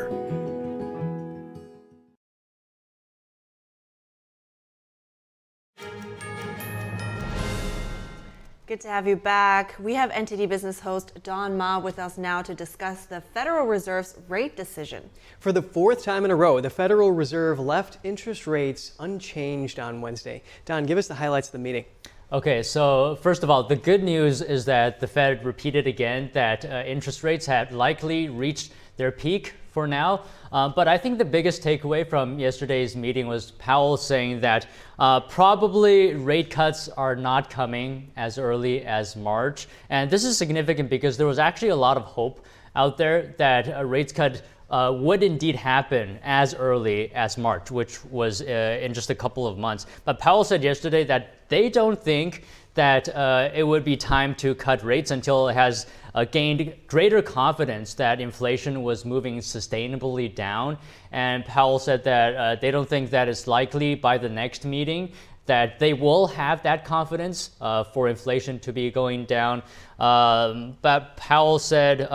Good to have you back. We have NTD Business host Don Ma with us now to discuss the Federal Reserve's rate decision. For the fourth time in a row, the Federal Reserve left interest rates unchanged on Wednesday. Don, give us the highlights of the meeting. Okay, so first of all, the good news is that the Fed repeated again that interest rates had likely reached their peak for now. But I think the biggest takeaway from yesterday's meeting was Powell saying that probably rate cuts are not coming as early as March. And this is significant because there was actually a lot of hope out there that a rates cut would indeed happen as early as March, which was in just a couple of months. But Powell said yesterday that they don't think that it would be time to cut rates until it has gained greater confidence that inflation was moving sustainably down. And Powell said that they don't think that it's likely by the next meeting that they will have that confidence for inflation to be going down. But Powell said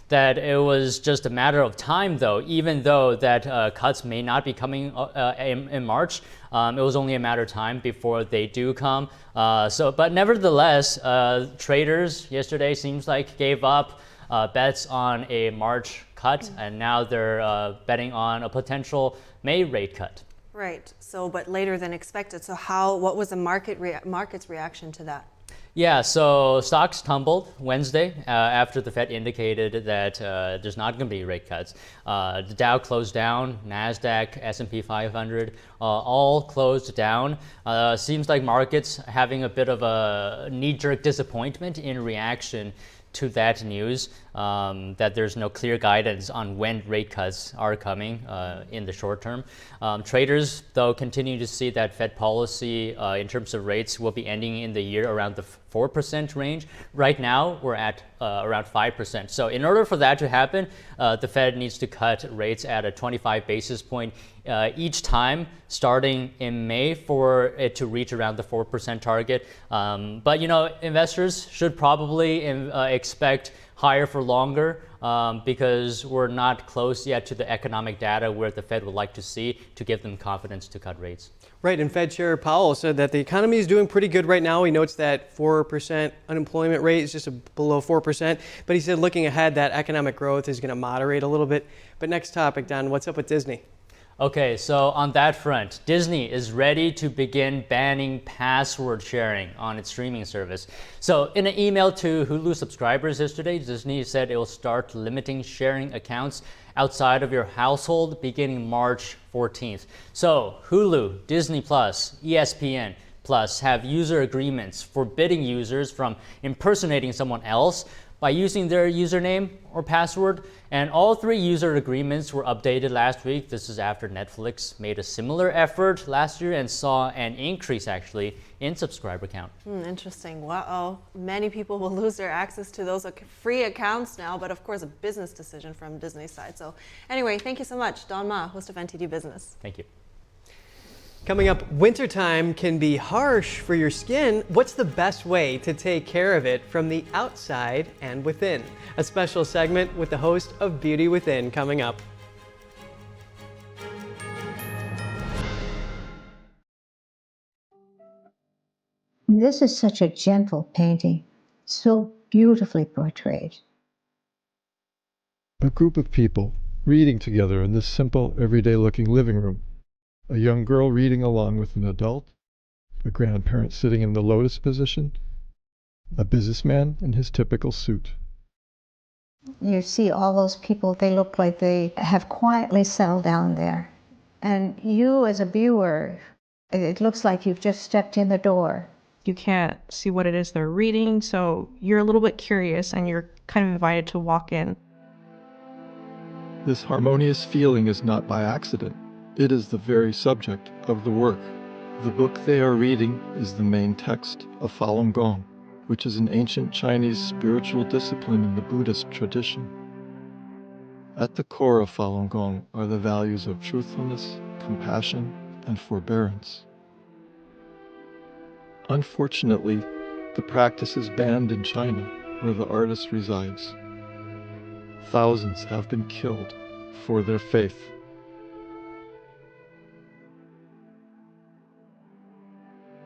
that it was just a matter of time, though, even though that cuts may not be coming in March. It was only a matter of time before they do come. But nevertheless, traders yesterday seems like gave up bets on a March cut, and now they're betting on a potential May rate cut. Right. So, but later than expected. So, what was the market's reaction to that? Yeah, so stocks tumbled Wednesday after the Fed indicated that there's not going to be rate cuts. The Dow closed down, NASDAQ, S&P 500, all closed down. Seems like markets having a bit of a knee-jerk disappointment in reaction to that news, that there's no clear guidance on when rate cuts are coming in the short term. Traders, though, continue to see that Fed policy in terms of rates will be ending in the year around the 4% range. Right now, we're at around 5%. So in order for that to happen, the Fed needs to cut rates at a 25 basis point each time, starting in May, for it to reach around the 4% target. But, investors should probably expect higher for longer because we're not close yet to the economic data where the Fed would like to see to give them confidence to cut rates. Right, and Fed Chair Powell said that the economy is doing pretty good right now. He notes that 4% unemployment rate is just below 4%, but he said looking ahead that economic growth is going to moderate a little bit. But next topic, Don, what's up with Disney? Okay, so on that front, Disney is ready to begin banning password sharing on its streaming service. So in an email to Hulu subscribers yesterday, Disney said it will start limiting sharing accounts outside of your household beginning March 14th. So Hulu, Disney Plus, ESPN Plus have user agreements forbidding users from impersonating someone else by using their username or password. And all three user agreements were updated last week. This is after Netflix made a similar effort last year and saw an increase actually in subscriber count. Interesting. Wow. Many people will lose their access to those free accounts now, but of course a business decision from Disney's side. So anyway, thank you so much, Don Ma, host of NTD Business. Thank you. Coming up, wintertime can be harsh for your skin. What's the best way to take care of it from the outside and within? A special segment with the host of Beauty Within coming up. This is such a gentle painting, so beautifully portrayed. A group of people reading together in this simple, everyday-looking living room. A young girl reading along with an adult, a grandparent sitting in the lotus position, a businessman in his typical suit. You see all those people, they look like they have quietly settled down there. And you as a viewer, it looks like you've just stepped in the door. You can't see what it is they're reading, so you're a little bit curious and you're kind of invited to walk in. This harmonious feeling is not by accident. It is the very subject of the work. The book they are reading is the main text of Falun Gong, which is an ancient Chinese spiritual discipline in the Buddhist tradition. At the core of Falun Gong are the values of truthfulness, compassion, and forbearance. Unfortunately, the practice is banned in China, where the artist resides. Thousands have been killed for their faith.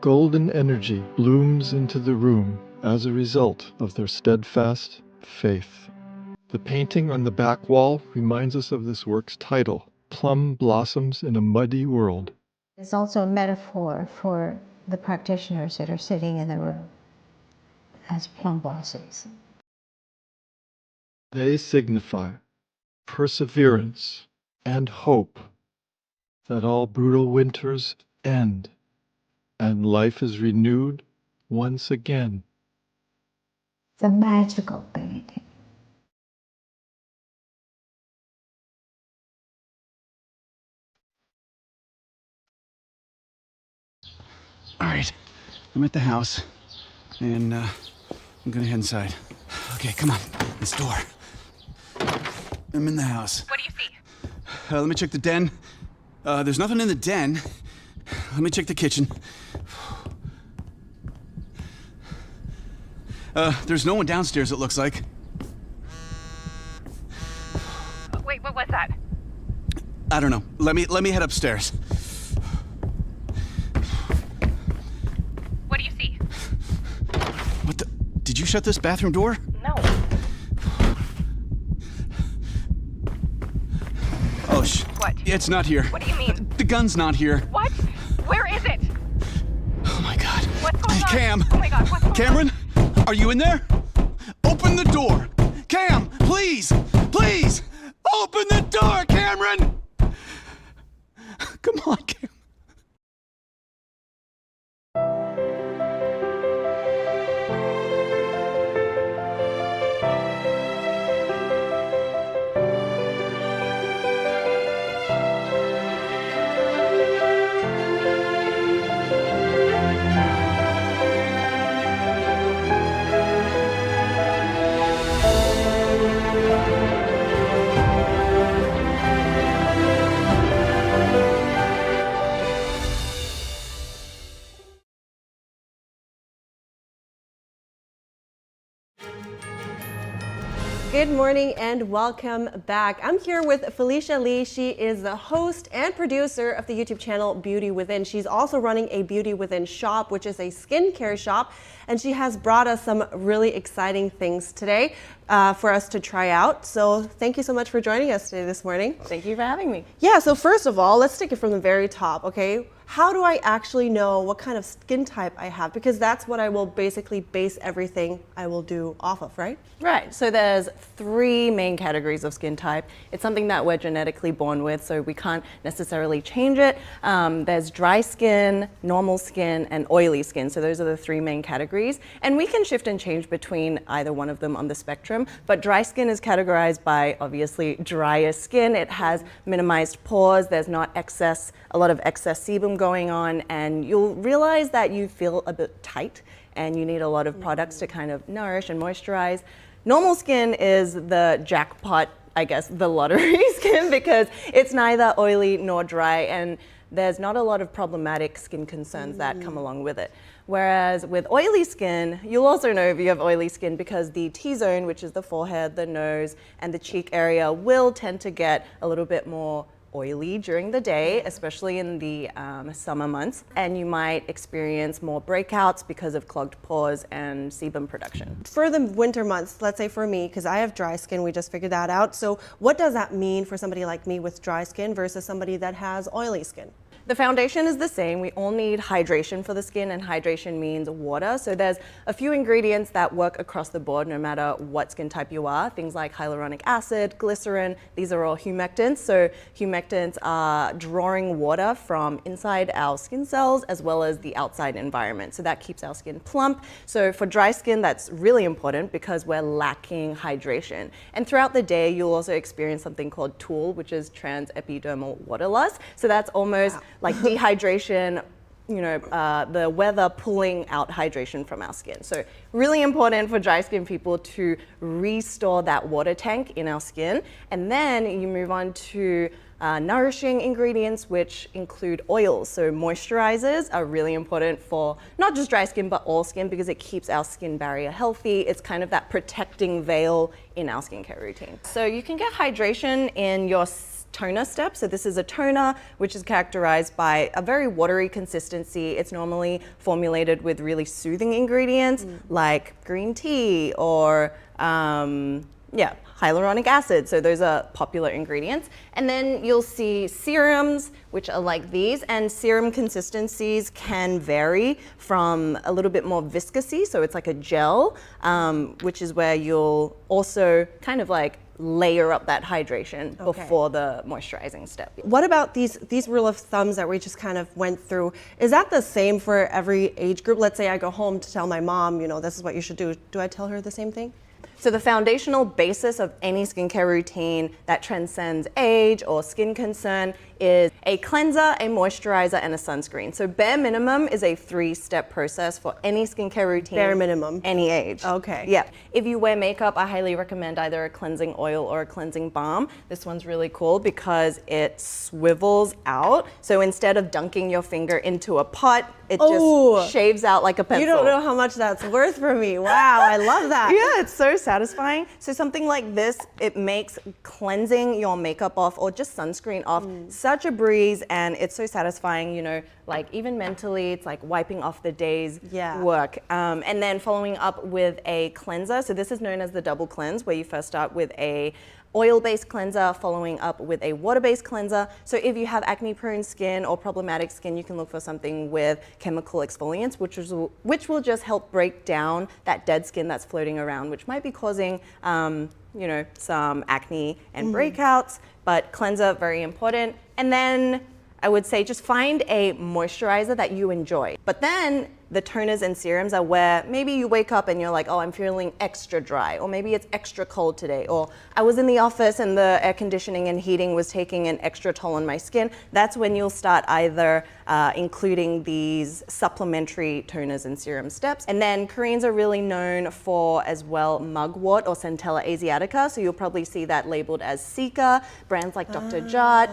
Golden energy blooms into the room as a result of their steadfast faith. The painting on the back wall reminds us of this work's title, Plum Blossoms in a Muddy World. It's also a metaphor for the practitioners that are sitting in the room as plum blossoms. They signify perseverance and hope that all brutal winters end and life is renewed once again. The magical painting. All right, I'm at the house, and I'm gonna head inside. Okay, come on, this door. I'm in the house. What do you see? Let me check the den. There's nothing in the den. Let me check the kitchen. There's no one downstairs, it looks like. Wait, what was that? I don't know. Let me head upstairs. What do you see? What the? Did you shut this bathroom door? No. Oh, What? It's not here. What do you mean? The gun's not here. What? Where is it? Oh my God. What's going on? Cam. Oh my God, what's going Cameron, on? are you in there? Open the door. Cam, please, please, open the door, Cameron. Come on, Cam. morning and welcome back. I'm here with Felicia Lee. She is the host and producer of the YouTube channel Beauty Within. She's also running a Beauty Within shop, which is a skincare shop, and she has brought us some really exciting things today for us to try out. So thank you so much for joining us today this morning. Thank you for having me. Yeah, so first of all, let's take it from the very top, okay? How do I actually know what kind of skin type I have? Because that's what I will basically base everything I will do off of, right? Right, so there's 3 main categories of skin type. It's something that we're genetically born with, so we can't necessarily change it. There's dry skin, normal skin, and oily skin. So those are the 3 main categories. And we can shift and change between either one of them on the spectrum. But dry skin is categorized by, obviously, drier skin. It has minimized pores. There's not a lot of excess sebum going on, and you'll realize that you feel a bit tight and you need a lot of products to kind of nourish and moisturize. Normal skin is the jackpot, I guess, the lottery skin, because it's neither oily nor dry, and there's not a lot of problematic skin concerns that come along with it. Whereas with oily skin, you'll also know if you have oily skin because the T-zone, which is the forehead, the nose, and the cheek area, will tend to get a little bit more oily during the day, especially in the summer months, and you might experience more breakouts because of clogged pores and sebum production. For the winter months, let's say for me, because I have dry skin, we just figured that out. So what does that mean for somebody like me with dry skin versus somebody that has oily skin? The foundation is the same. We all need hydration for the skin, and hydration means water. So there's a few ingredients that work across the board no matter what skin type you are. Things like hyaluronic acid, glycerin, these are all humectants. So humectants are drawing water from inside our skin cells as well as the outside environment. So that keeps our skin plump. So for dry skin, that's really important because we're lacking hydration. And throughout the day, you'll also experience something called TOOL, which is transepidermal water loss. So that's almost like dehydration, the weather pulling out hydration from our skin. So really important for dry skin people to restore that water tank in our skin. And then you move on to nourishing ingredients, which include oils. So moisturizers are really important for not just dry skin, but all skin, because it keeps our skin barrier healthy. It's kind of that protecting veil in our skincare routine. So you can get hydration in your toner step. So this is a toner which is characterized by a very watery consistency. It's normally formulated with really soothing ingredients like green tea or hyaluronic acid. So those are popular ingredients. And then you'll see serums, which are like these, and serum consistencies can vary from a little bit more viscousy, so it's like a gel, which is where you'll also kind of like layer up that hydration before the moisturizing step. What about these rule of thumbs that we just kind of went through? Is that the same for every age group? Let's say I go home to tell my mom, this is what you should do. Do I tell her the same thing? So the foundational basis of any skincare routine that transcends age or skin concern is a cleanser, a moisturizer, and a sunscreen. So bare minimum is a 3-step process for any skincare routine. Bare minimum. Any age. Okay. Yeah. If you wear makeup, I highly recommend either a cleansing oil or a cleansing balm. This one's really cool because it swivels out. So instead of dunking your finger into a pot, it just shaves out like a pencil. You don't know how much that's worth for me. Wow, I love that. Yeah, it's so satisfying. So something like this, it makes cleansing your makeup off or just sunscreen off such a breeze, and it's so satisfying, like even mentally, it's like wiping off the day's work. And then following up with a cleanser. So this is known as the double cleanse, where you first start with a oil-based cleanser, following up with a water-based cleanser. So if you have acne-prone skin or problematic skin, you can look for something with chemical exfoliants, which will just help break down that dead skin that's floating around, which might be causing some acne and breakouts. But cleanser, very important. And then I would say just find a moisturizer that you enjoy. But then the toners and serums are where maybe you wake up and you're like, oh, I'm feeling extra dry, or maybe it's extra cold today, or I was in the office and the air conditioning and heating was taking an extra toll on my skin. That's when you'll start either including these supplementary toners and serum steps. And then Koreans are really known for as well mugwort or Centella asiatica, so you'll probably see that labeled as Sika. Brands like Dr. Jart,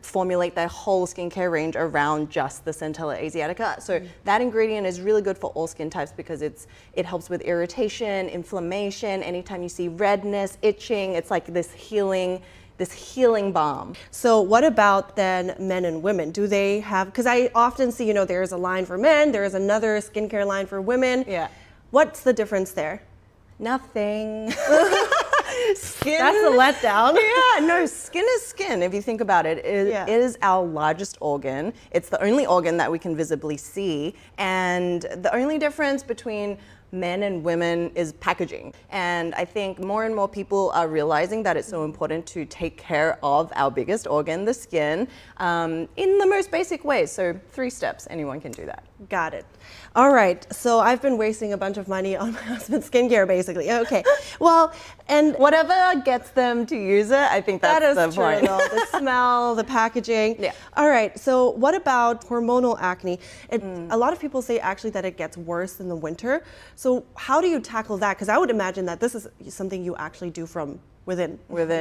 formulate their whole skincare range around just the Centella asiatica. So that ingredient is really good for all skin types because it helps with irritation, inflammation. Anytime you see redness, itching, it's like this healing balm. So what about then men and women? Do they have, because I often see, there's a line for men, there's another skincare line for women. Yeah. What's the difference there? Nothing. Skin. That's a letdown. Yeah, no, skin is skin. If you think about it, it is our largest organ. It's the only organ that we can visibly see. And the only difference between men and women is packaging. And I think more and more people are realizing that it's so important to take care of our biggest organ, the skin, in the most basic ways. So 3 steps, anyone can do that. Got it. All right, so I've been wasting a bunch of money on my husband's skincare, basically. Okay, well, and whatever gets them to use it, I think that's the point. That is true, though. The smell, the packaging. Yeah. All right, so what about hormonal acne? A lot of people say actually that it gets worse in the winter. So how do you tackle that? Because I would imagine that this is something you actually do from within.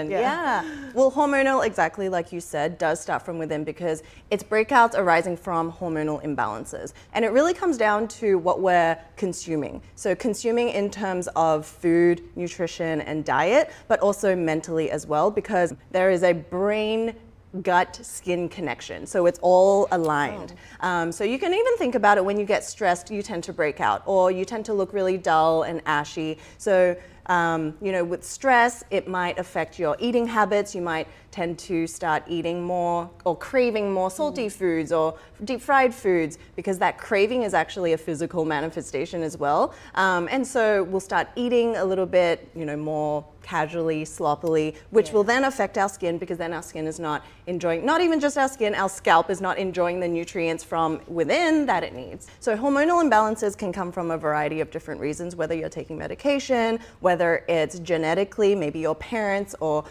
Yeah. Well, hormonal, exactly like you said, does start from within because it's breakouts arising from hormonal imbalances. And it really comes down to what we're consuming. So consuming in terms of food, nutrition, and diet, but also mentally as well, because there is a brain gut-skin connection. So it's all aligned. So you can even think about it when you get stressed, you tend to break out, or you tend to look really dull and ashy. So with stress, it might affect your eating habits. You might tend to start eating more or craving more salty foods or deep fried foods because that craving is actually a physical manifestation as well. And so we'll start eating a little bit, more casually, sloppily, which will then affect our skin because then our skin is not enjoying, not even just our skin, our scalp is not enjoying the nutrients from within that it needs. So hormonal imbalances can come from a variety of different reasons, whether you're taking medication, whether it's genetically, maybe your parents or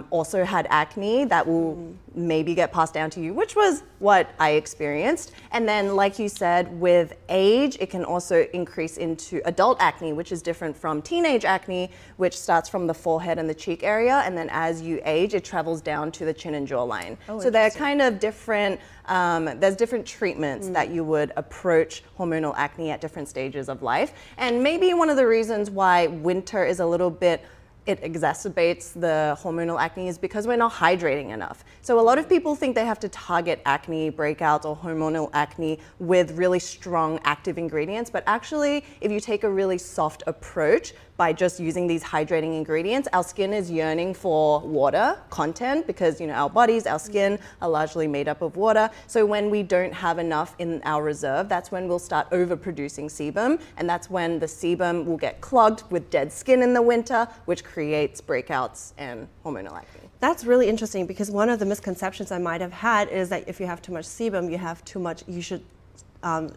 also had acne that will maybe get passed down to you, which was what I experienced. And then, like you said, with age, it can also increase into adult acne, which is different from teenage acne, which starts from the forehead and the cheek area. And then as you age, it travels down to the chin and jawline. So they're kind of different, there's different treatments that you would approach hormonal acne at different stages of life. And maybe one of the reasons why winter is a little bit it exacerbates the hormonal acne is because we're not hydrating enough. So a lot of people think they have to target acne breakouts or hormonal acne with really strong active ingredients, but actually if you take a really soft approach by just using these hydrating ingredients, our skin is yearning for water content because our bodies, our skin are largely made up of water. So when we don't have enough in our reserve, that's when we'll start overproducing sebum, and that's when the sebum will get clogged with dead skin in the winter, which creates breakouts and hormonal acne. That's really interesting because one of the misconceptions I might have had is that if you have too much sebum, you should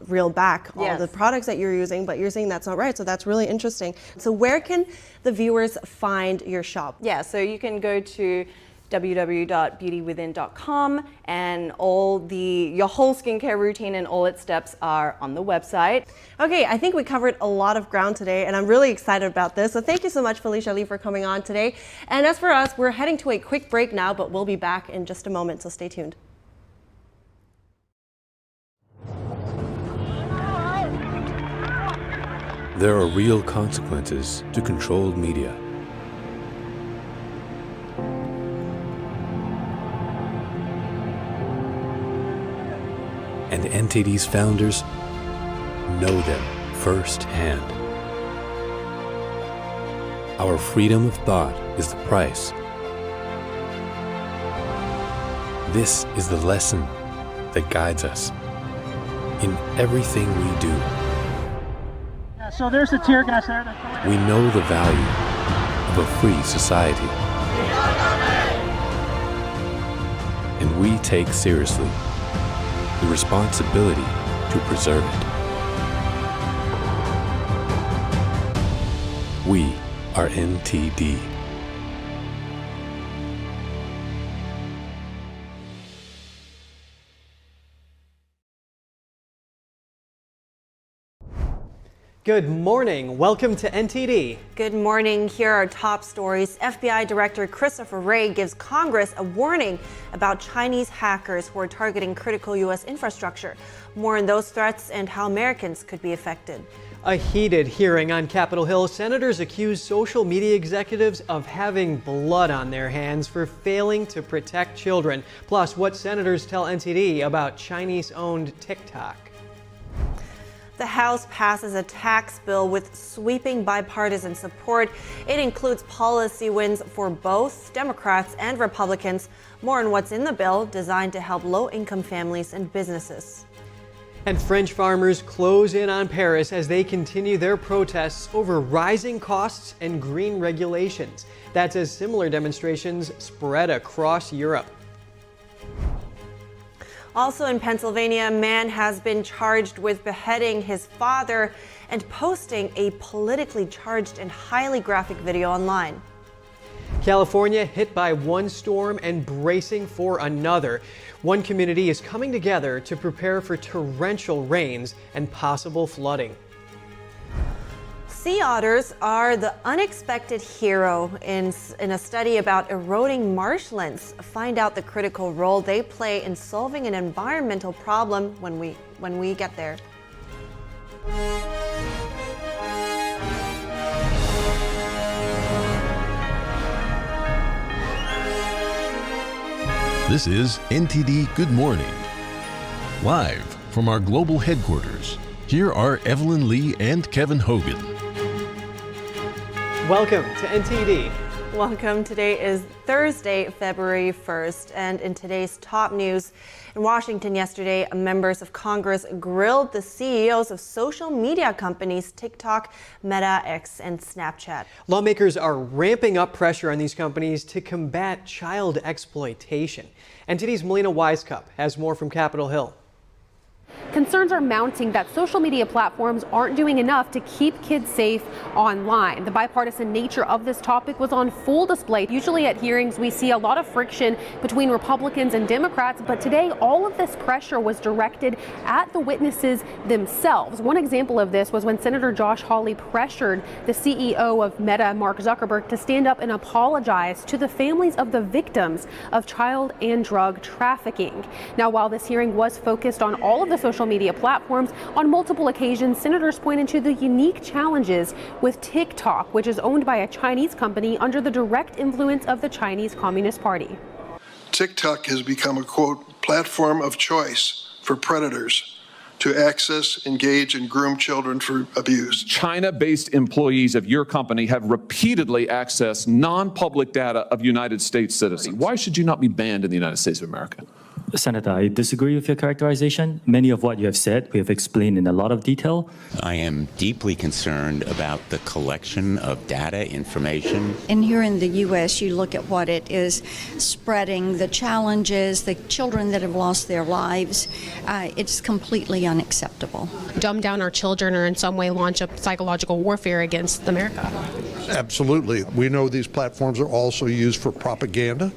reel back all the products that you're using, but you're saying that's not right, so that's really interesting. So where can the viewers find your shop? Yeah, so you can go to www.beautywithin.com and your whole skincare routine and all its steps are on the website. Okay, I think we covered a lot of ground today and I'm really excited about this. So thank you so much, Felicia Lee, for coming on today. And as for us, we're heading to a quick break now, but we'll be back in just a moment, so stay tuned. There are real consequences to controlled media. And NTD's founders know them firsthand. Our freedom of thought is the price. This is the lesson that guides us in everything we do. So there's the tear gas there. We know the value of a free society. And we take seriously the responsibility to preserve it. We are NTD. Good morning. Welcome to NTD. Good morning. Here are top stories. FBI Director Christopher Wray gives Congress a warning about Chinese hackers who are targeting critical U.S. infrastructure. More on those threats and how Americans could be affected. A heated hearing on Capitol Hill. Senators accuse social media executives of having blood on their hands for failing to protect children. Plus, what senators tell NTD about Chinese-owned TikTok. The House passes a tax bill with sweeping bipartisan support. It includes policy wins for both Democrats and Republicans. More on what's in the bill, designed to help low-income families and businesses. And French farmers close in on Paris as they continue their protests over rising costs and green regulations. That's as similar demonstrations spread across Europe. Also in Pennsylvania, a man has been charged with beheading his father and posting a politically charged and highly graphic video online. California hit by one storm and bracing for another. One community is coming together to prepare for torrential rains and possible flooding. Sea otters are the unexpected hero in a study about eroding marshlands. Find out the critical role they play in solving an environmental problem when we get there. This is NTD Good Morning. Live from our global headquarters, here are Evelyn Lee and Kevin Hogan. Welcome to NTD. Welcome. Today is Thursday, February 1st, and in today's top news, in Washington yesterday, members of Congress grilled the CEOs of social media companies TikTok, Meta, X, and Snapchat. Lawmakers are ramping up pressure on these companies to combat child exploitation. NTD's Melina Wisecup has more from Capitol Hill. Concerns are mounting that social media platforms aren't doing enough to keep kids safe online. The bipartisan nature of this topic was on full display. Usually at hearings, we see a lot of friction between Republicans and Democrats, but today all of this pressure was directed at the witnesses themselves. One example of this was when Senator Josh Hawley pressured the CEO of Meta, Mark Zuckerberg, to stand up and apologize to the families of the victims of child and drug trafficking. Now, while this hearing was focused on all of the social media platforms, on multiple occasions, senators pointed to the unique challenges with TikTok, which is owned by a Chinese company under the direct influence of the Chinese Communist Party. TikTok has become a, quote, platform of choice for predators to access, engage, and groom children for abuse. China-based employees of your company have repeatedly accessed non-public data of United States citizens. Why should you not be banned in the United States of America? Senator, I disagree with your characterization. Many of what you have said, we have explained in a lot of detail. I am deeply concerned about the collection of data, information. And here in the U.S., you look at what it is spreading, the challenges, the children that have lost their lives. It's completely unacceptable. Dumb down our children or in some way launch a psychological warfare against America. Absolutely. We know these platforms are also used for propaganda.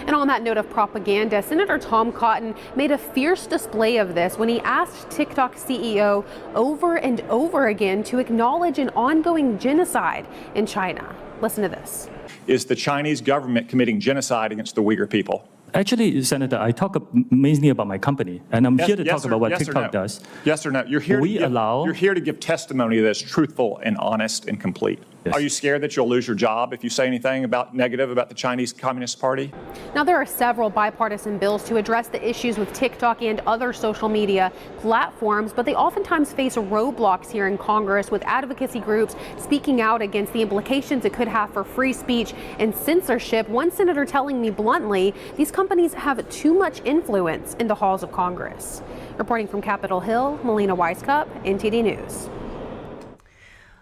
And on that note of propaganda, Senator Tom Cotton made a fierce display of this when he asked TikTok CEO over and over again to acknowledge an ongoing genocide in China. Listen to this. Is the Chinese government committing genocide against the Uyghur people? Actually, Senator, I talk mainly about my company, and I'm here to talk about what TikTok does. Yes or no? You're here to give testimony that's truthful and honest and complete. Yes. Are you scared that you'll lose your job if you say anything negative about the Chinese Communist Party? Now, there are several bipartisan bills to address the issues with TikTok and other social media platforms, but they oftentimes face roadblocks here in Congress, with advocacy groups speaking out against the implications it could have for free speech and censorship. One senator telling me bluntly, these companies have too much influence in the halls of Congress. Reporting from Capitol Hill, Melina Wisecup, NTD News.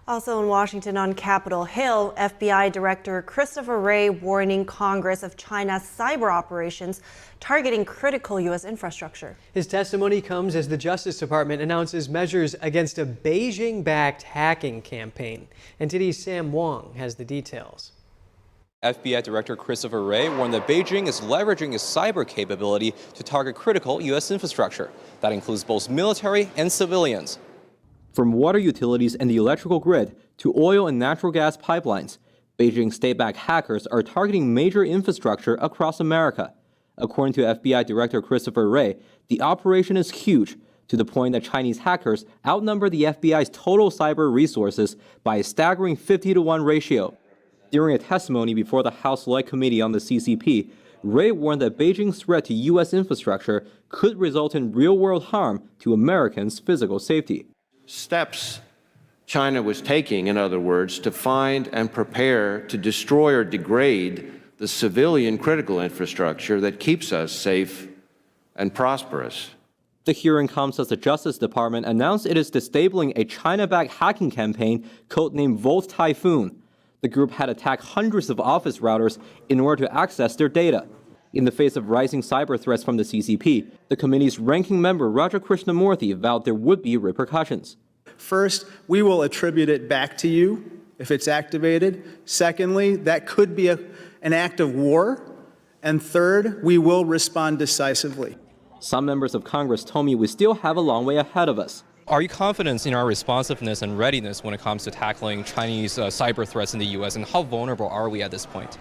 Also in Washington on Capitol Hill, FBI Director Christopher Wray warning Congress of China's cyber operations targeting critical U.S. infrastructure. His testimony comes as the Justice Department announces measures against a Beijing-backed hacking campaign. NTD's Sam Wong has the details. FBI Director Christopher Wray warned that Beijing is leveraging its cyber capability to target critical U.S. infrastructure. That includes both military and civilians. From water utilities and the electrical grid to oil and natural gas pipelines, Beijing state-backed hackers are targeting major infrastructure across America. According to FBI Director Christopher Wray, the operation is huge, to the point that Chinese hackers outnumber the FBI's total cyber resources by a staggering 50-to-1 ratio. During a testimony before the House Select Committee on the CCP, Wray warned that Beijing's threat to U.S. infrastructure could result in real-world harm to Americans' physical safety. Steps China was taking, in other words, to find and prepare to destroy or degrade the civilian critical infrastructure that keeps us safe and prosperous. The hearing comes as the Justice Department announced it is disabling a China-backed hacking campaign codenamed Volt Typhoon. The group had attacked hundreds of office routers in order to access their data. In the face of rising cyber threats from the CCP, the committee's ranking member Raja Krishnamurthy vowed there would be repercussions. First, we will attribute it back to you if it's activated. Secondly, that could be an act of war. And third, we will respond decisively. Some members of Congress told me we still have a long way ahead of us. Are you confident in our responsiveness and readiness when it comes to tackling Chinese cyber threats in the U.S., and how vulnerable are we at this point?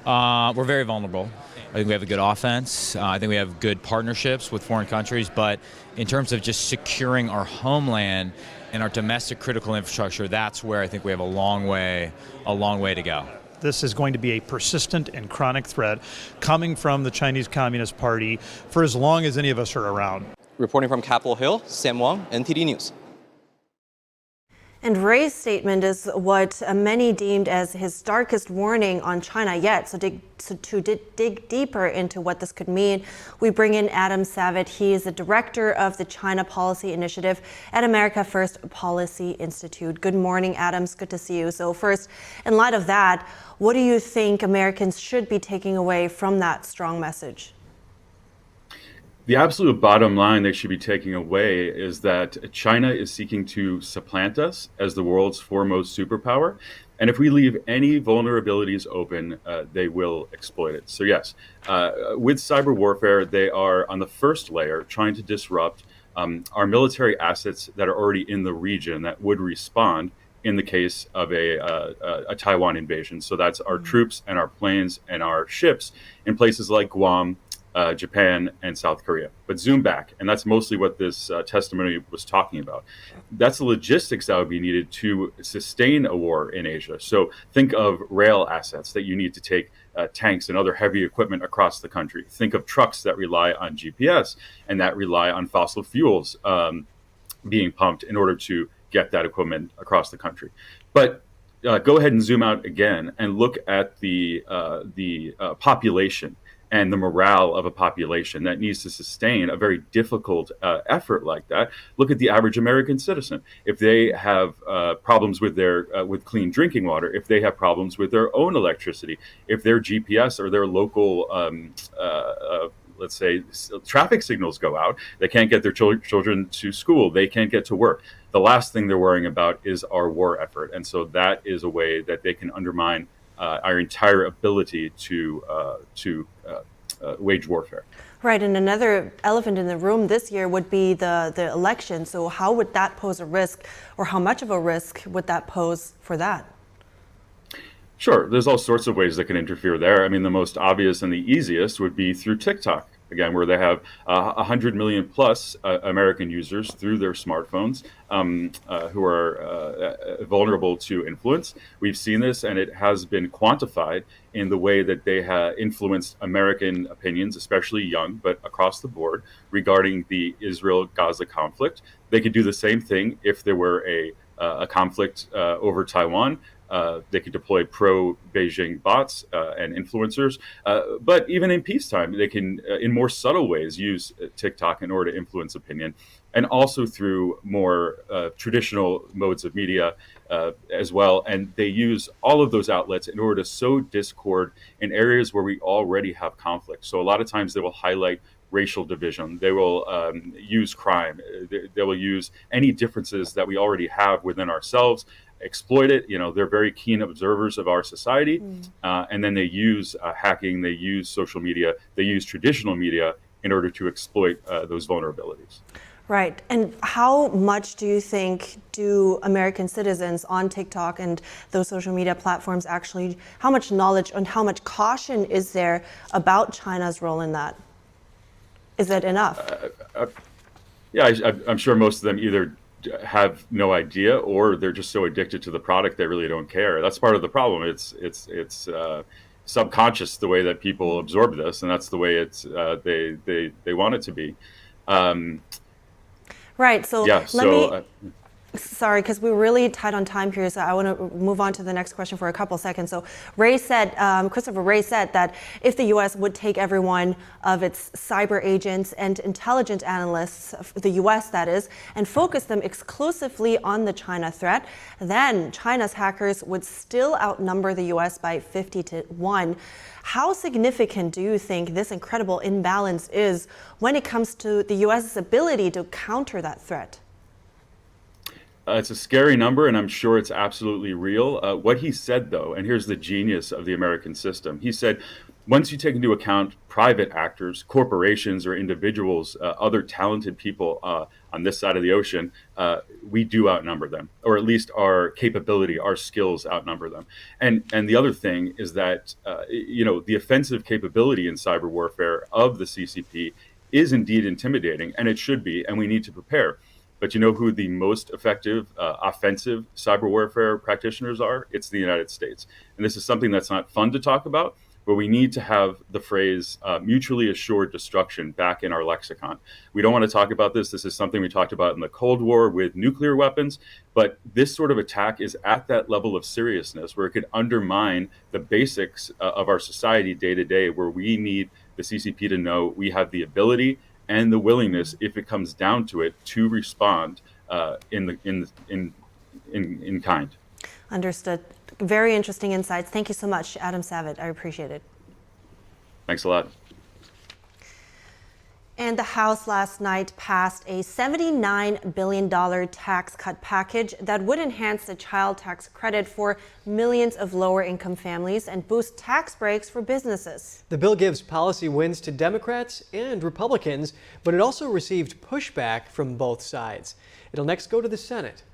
We're very vulnerable. I think we have a good offense. I think we have good partnerships with foreign countries, but in terms of just securing our homeland and our domestic critical infrastructure, that's where I think we have a long way to go. This is going to be a persistent and chronic threat coming from the Chinese Communist Party for as long as any of us are around. Reporting from Capitol Hill, Sam Wang, NTD News. And Wray's statement is what many deemed as his darkest warning on China yet. So to dig deeper into what this could mean, we bring in Adam Savitt. He is the director of the China Policy Initiative at America First Policy Institute. Good morning, Adam. It's good to see you. So first, in light of that, what do you think Americans should be taking away from that strong message? The absolute bottom line they should be taking away is that China is seeking to supplant us as the world's foremost superpower. And if we leave any vulnerabilities open, they will exploit it. So yes, with cyber warfare, they are on the first layer trying to disrupt our military assets that are already in the region that would respond in the case of a Taiwan invasion. So that's our troops and our planes and our ships in places like Guam, Japan, and South Korea. But zoom back, and that's mostly what this testimony was talking about. That's the logistics that would be needed to sustain a war in Asia. So think of rail assets that you need to take tanks and other heavy equipment across the country. Think of trucks that rely on GPS and that rely on fossil fuels being pumped in order to get that equipment across the country. But go ahead and zoom out again and look at the population and the morale of a population that needs to sustain a very difficult effort like that. Look at the average American citizen. If they have problems with their with clean drinking water, if they have problems with their own electricity, if their GPS or their local let's say traffic signals go out, they can't get their children to school, they can't get to work. The last thing they're worrying about is our war effort. And so that is a way that they can undermine our entire ability to wage warfare. Right, and another elephant in the room this year would be the election. So how would that pose a risk, or how much of a risk would that pose for that? Sure, there's all sorts of ways that can interfere there. I mean, the most obvious and the easiest would be through TikTok, again, where they have 100 million plus American users through their smartphones who are vulnerable to influence. We've seen this, and it has been quantified in the way that they have influenced American opinions, especially young, but across the board, regarding the Israel-Gaza conflict. They could do the same thing if there were a conflict over Taiwan. They could deploy pro-Beijing bots and influencers. But even in peacetime, they can, in more subtle ways, use TikTok in order to influence opinion, and also through more traditional modes of media as well. And they use all of those outlets in order to sow discord in areas where we already have conflict. So a lot of times they will highlight racial division. They will use crime. They will use any differences that we already have within ourselves, exploit it. You know, they're very keen observers of our society. And then they use hacking, they use social media, they use traditional media in order to exploit those vulnerabilities. Right. And how much do you think do American citizens on TikTok and those social media platforms actually, how much knowledge and how much caution is there about China's role in that? Is it enough? Yeah, I'm sure most of them either have no idea or they're just so addicted to the product they really don't care. That's part of the problem. It's subconscious the way that people absorb this, and that's the way they want it to be. Right. So yeah. Sorry, because we're really tight on time here, so I want to move on to the next question for a couple seconds. So Wray said, Christopher Wray said that if the U.S. would take every one of its cyber agents and intelligence analysts, the U.S. that is, and focus them exclusively on the China threat, then China's hackers would still outnumber the U.S. by 50-1. How significant do you think this incredible imbalance is when it comes to the U.S.'s ability to counter that threat? It's a scary number, and I'm sure it's absolutely real. What he said, though, and here's the genius of the American system, he said, once you take into account private actors, corporations or individuals, other talented people on this side of the ocean, we do outnumber them, or at least our capability, our skills outnumber them. And the other thing is that, the offensive capability in cyber warfare of the CCP is indeed intimidating, and it should be, and we need to prepare. But you know who the most effective offensive cyber warfare practitioners are? It's the United States. And this is something that's not fun to talk about, but we need to have the phrase mutually assured destruction back in our lexicon. We don't want to talk about this. This is something we talked about in the Cold War with nuclear weapons, but this sort of attack is at that level of seriousness where it could undermine the basics of our society day to day, where we need the CCP to know we have the ability and the willingness, if it comes down to it, to respond in kind. Understood. Very interesting insights. Thank you so much, Adam Savitt. I appreciate it. Thanks a lot. And the House last night passed a $79 billion tax cut package that would enhance the child tax credit for millions of lower-income families and boost tax breaks for businesses. The bill gives policy wins to Democrats and Republicans, but it also received pushback from both sides. It'll next go to the Senate.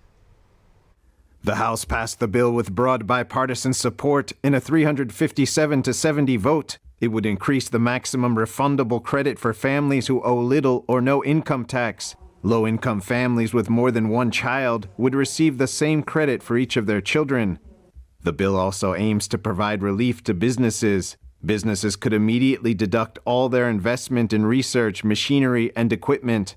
The House passed the bill with broad bipartisan support in a 357-70 vote. It would increase the maximum refundable credit for families who owe little or no income tax. Low-income families with more than one child would receive the same credit for each of their children. The bill also aims to provide relief to businesses. Businesses could immediately deduct all their investment in research, machinery, and equipment.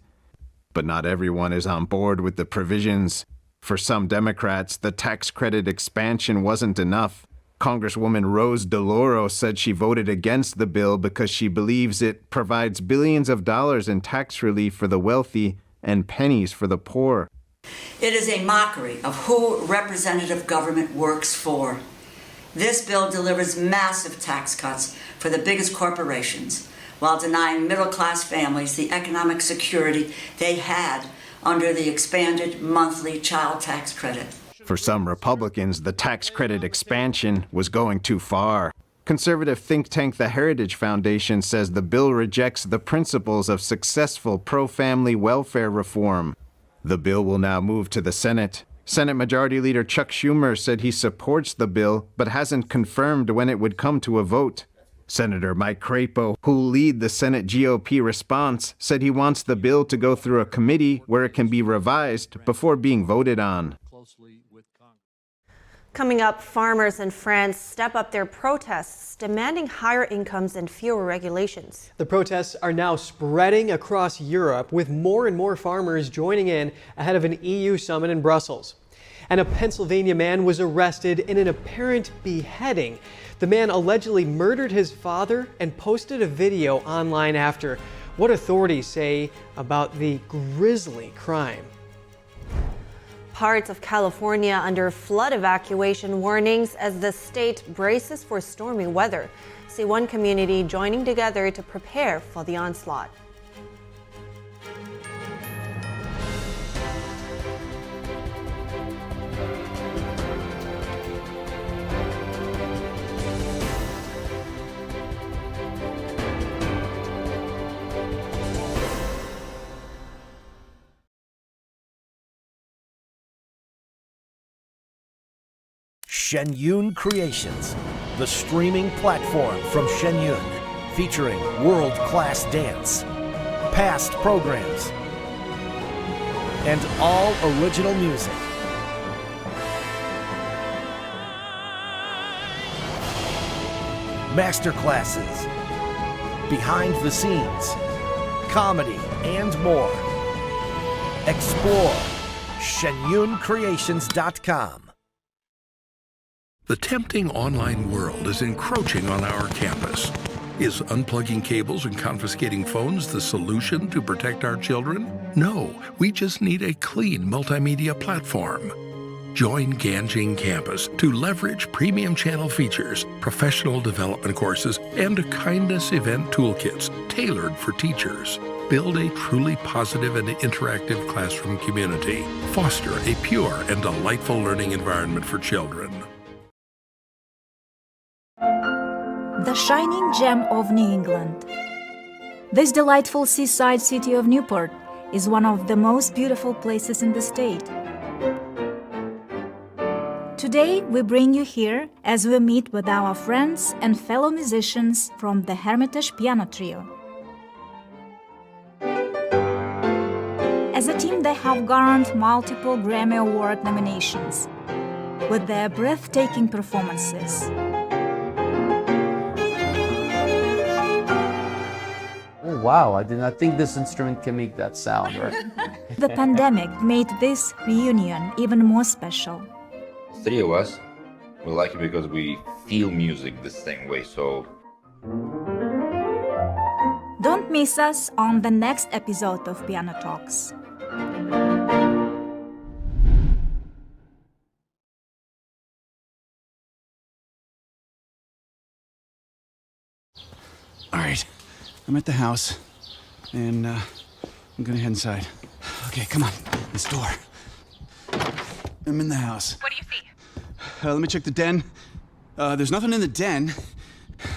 But not everyone is on board with the provisions. For some Democrats, the tax credit expansion wasn't enough. Congresswoman Rose DeLauro said she voted against the bill because she believes it provides billions of dollars in tax relief for the wealthy and pennies for the poor. It is a mockery of who representative government works for. This bill delivers massive tax cuts for the biggest corporations while denying middle-class families the economic security they had under the expanded monthly child tax credit. For some Republicans, the tax credit expansion was going too far. Conservative think tank The Heritage Foundation says the bill rejects the principles of successful pro-family welfare reform. The bill will now move to the Senate. Senate Majority Leader Chuck Schumer said he supports the bill, but hasn't confirmed when it would come to a vote. Senator Mike Crapo, who'll lead the Senate GOP response, said he wants the bill to go through a committee where it can be revised before being voted on. Coming up, farmers in France step up their protests, demanding higher incomes and fewer regulations. The protests are now spreading across Europe, with more and more farmers joining in ahead of an EU summit in Brussels. And a Pennsylvania man was arrested in an apparent beheading. The man allegedly murdered his father and posted a video online after. What authorities say about the grisly crime. Parts of California under flood evacuation warnings as the state braces for stormy weather. See one community joining together to prepare for the onslaught. Shen Yun Creations, the streaming platform from Shen Yun, featuring world-class dance, past programs, and all original music. Masterclasses, behind the scenes, comedy, and more. Explore ShenYunCreations.com. The tempting online world is encroaching on our campus. Is unplugging cables and confiscating phones the solution to protect our children? No, we just need a clean multimedia platform. Join Ganjing Campus to leverage premium channel features, professional development courses, and kindness event toolkits tailored for teachers. Build a truly positive and interactive classroom community. Foster a pure and delightful learning environment for children. The shining gem of New England. This delightful seaside city of Newport is one of the most beautiful places in the state. Today, we bring you here as we meet with our friends and fellow musicians from the Hermitage Piano Trio. As a team, they have garnered multiple Grammy Award nominations with their breathtaking performances. Oh, wow, I did not think this instrument can make that sound, right? The pandemic made this reunion even more special. Three of us, we like it because we feel music the same way, so... Don't miss us on the next episode of Piano Talks. All right, I'm at the house, and I'm gonna head inside. Okay, come on, this door. I'm in the house. What do you see? Let me check the den. There's nothing in the den.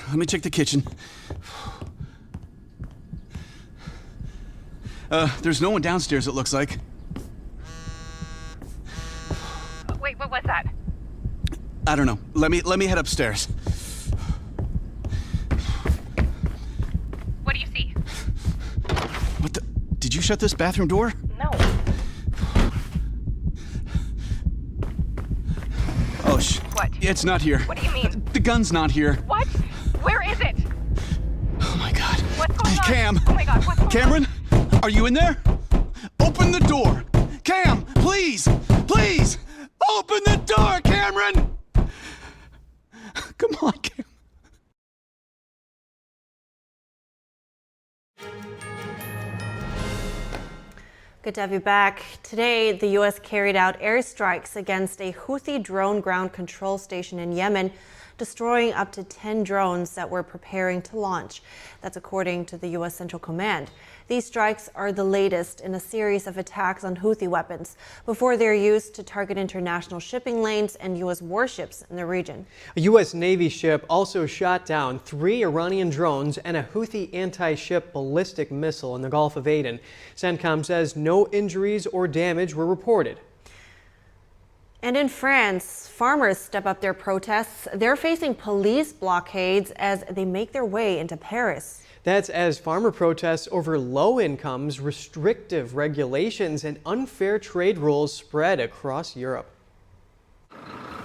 Let me check the kitchen. There's no one downstairs, it looks like. Wait, what was that? I don't know. Let me head upstairs. What do you see? What the? Did you shut this bathroom door? No. Oh, What? It's not here. What do you mean? The gun's not here. What? Where is it? Oh my God. What's going on? Cam. Oh my God, what's going Cameron, on? are you in there? Open the door. Cam, please, please, open the door, Cameron. Come on, Cam. Good to have you back. Today, the U.S. carried out airstrikes against a Houthi drone ground control station in Yemen, destroying up to 10 drones that were preparing to launch. That's according to the U.S. Central Command. These strikes are the latest in a series of attacks on Houthi weapons before they're used to target international shipping lanes and U.S. warships in the region. A U.S. Navy ship also shot down 3 Iranian drones and a Houthi anti-ship ballistic missile in the Gulf of Aden. CENTCOM says no injuries or damage were reported. And in France, farmers step up their protests. They're facing police blockades as they make their way into Paris. That's as farmer protests over low incomes, restrictive regulations, and unfair trade rules spread across Europe.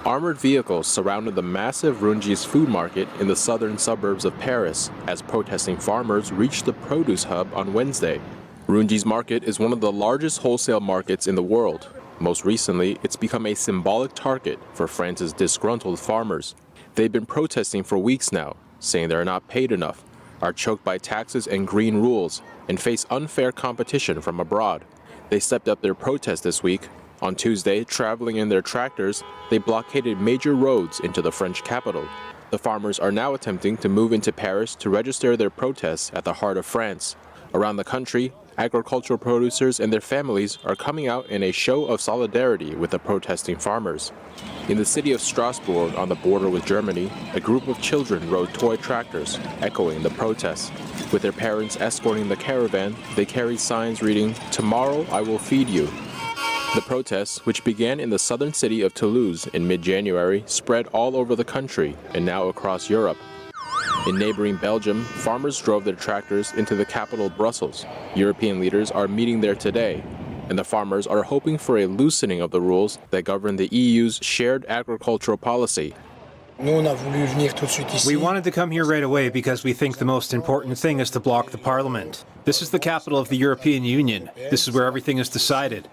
Armored vehicles surrounded the massive Rungis food market in the southern suburbs of Paris as protesting farmers reached the produce hub on Wednesday. Rungis market is one of the largest wholesale markets in the world. Most recently, it's become a symbolic target for France's disgruntled farmers. They've been protesting for weeks now, saying they're not paid enough, are choked by taxes and green rules, and face unfair competition from abroad. They stepped up their protest this week. On Tuesday, traveling in their tractors, they blockaded major roads into the French capital. The farmers are now attempting to move into Paris to register their protests at the heart of France. Around the country, agricultural producers and their families are coming out in a show of solidarity with the protesting farmers. In the city of Strasbourg on the border with Germany, a group of children rode toy tractors, echoing the protests. With their parents escorting the caravan, they carried signs reading, "Tomorrow I will feed you." The protests, which began in the southern city of Toulouse in mid-January, spread all over the country and now across Europe. In neighboring Belgium, farmers drove their tractors into the capital, Brussels. European leaders are meeting there today, and the farmers are hoping for a loosening of the rules that govern the EU's shared agricultural policy. We wanted to come here right away because we think the most important thing is to block the parliament. This is the capital of the European Union. This is where everything is decided.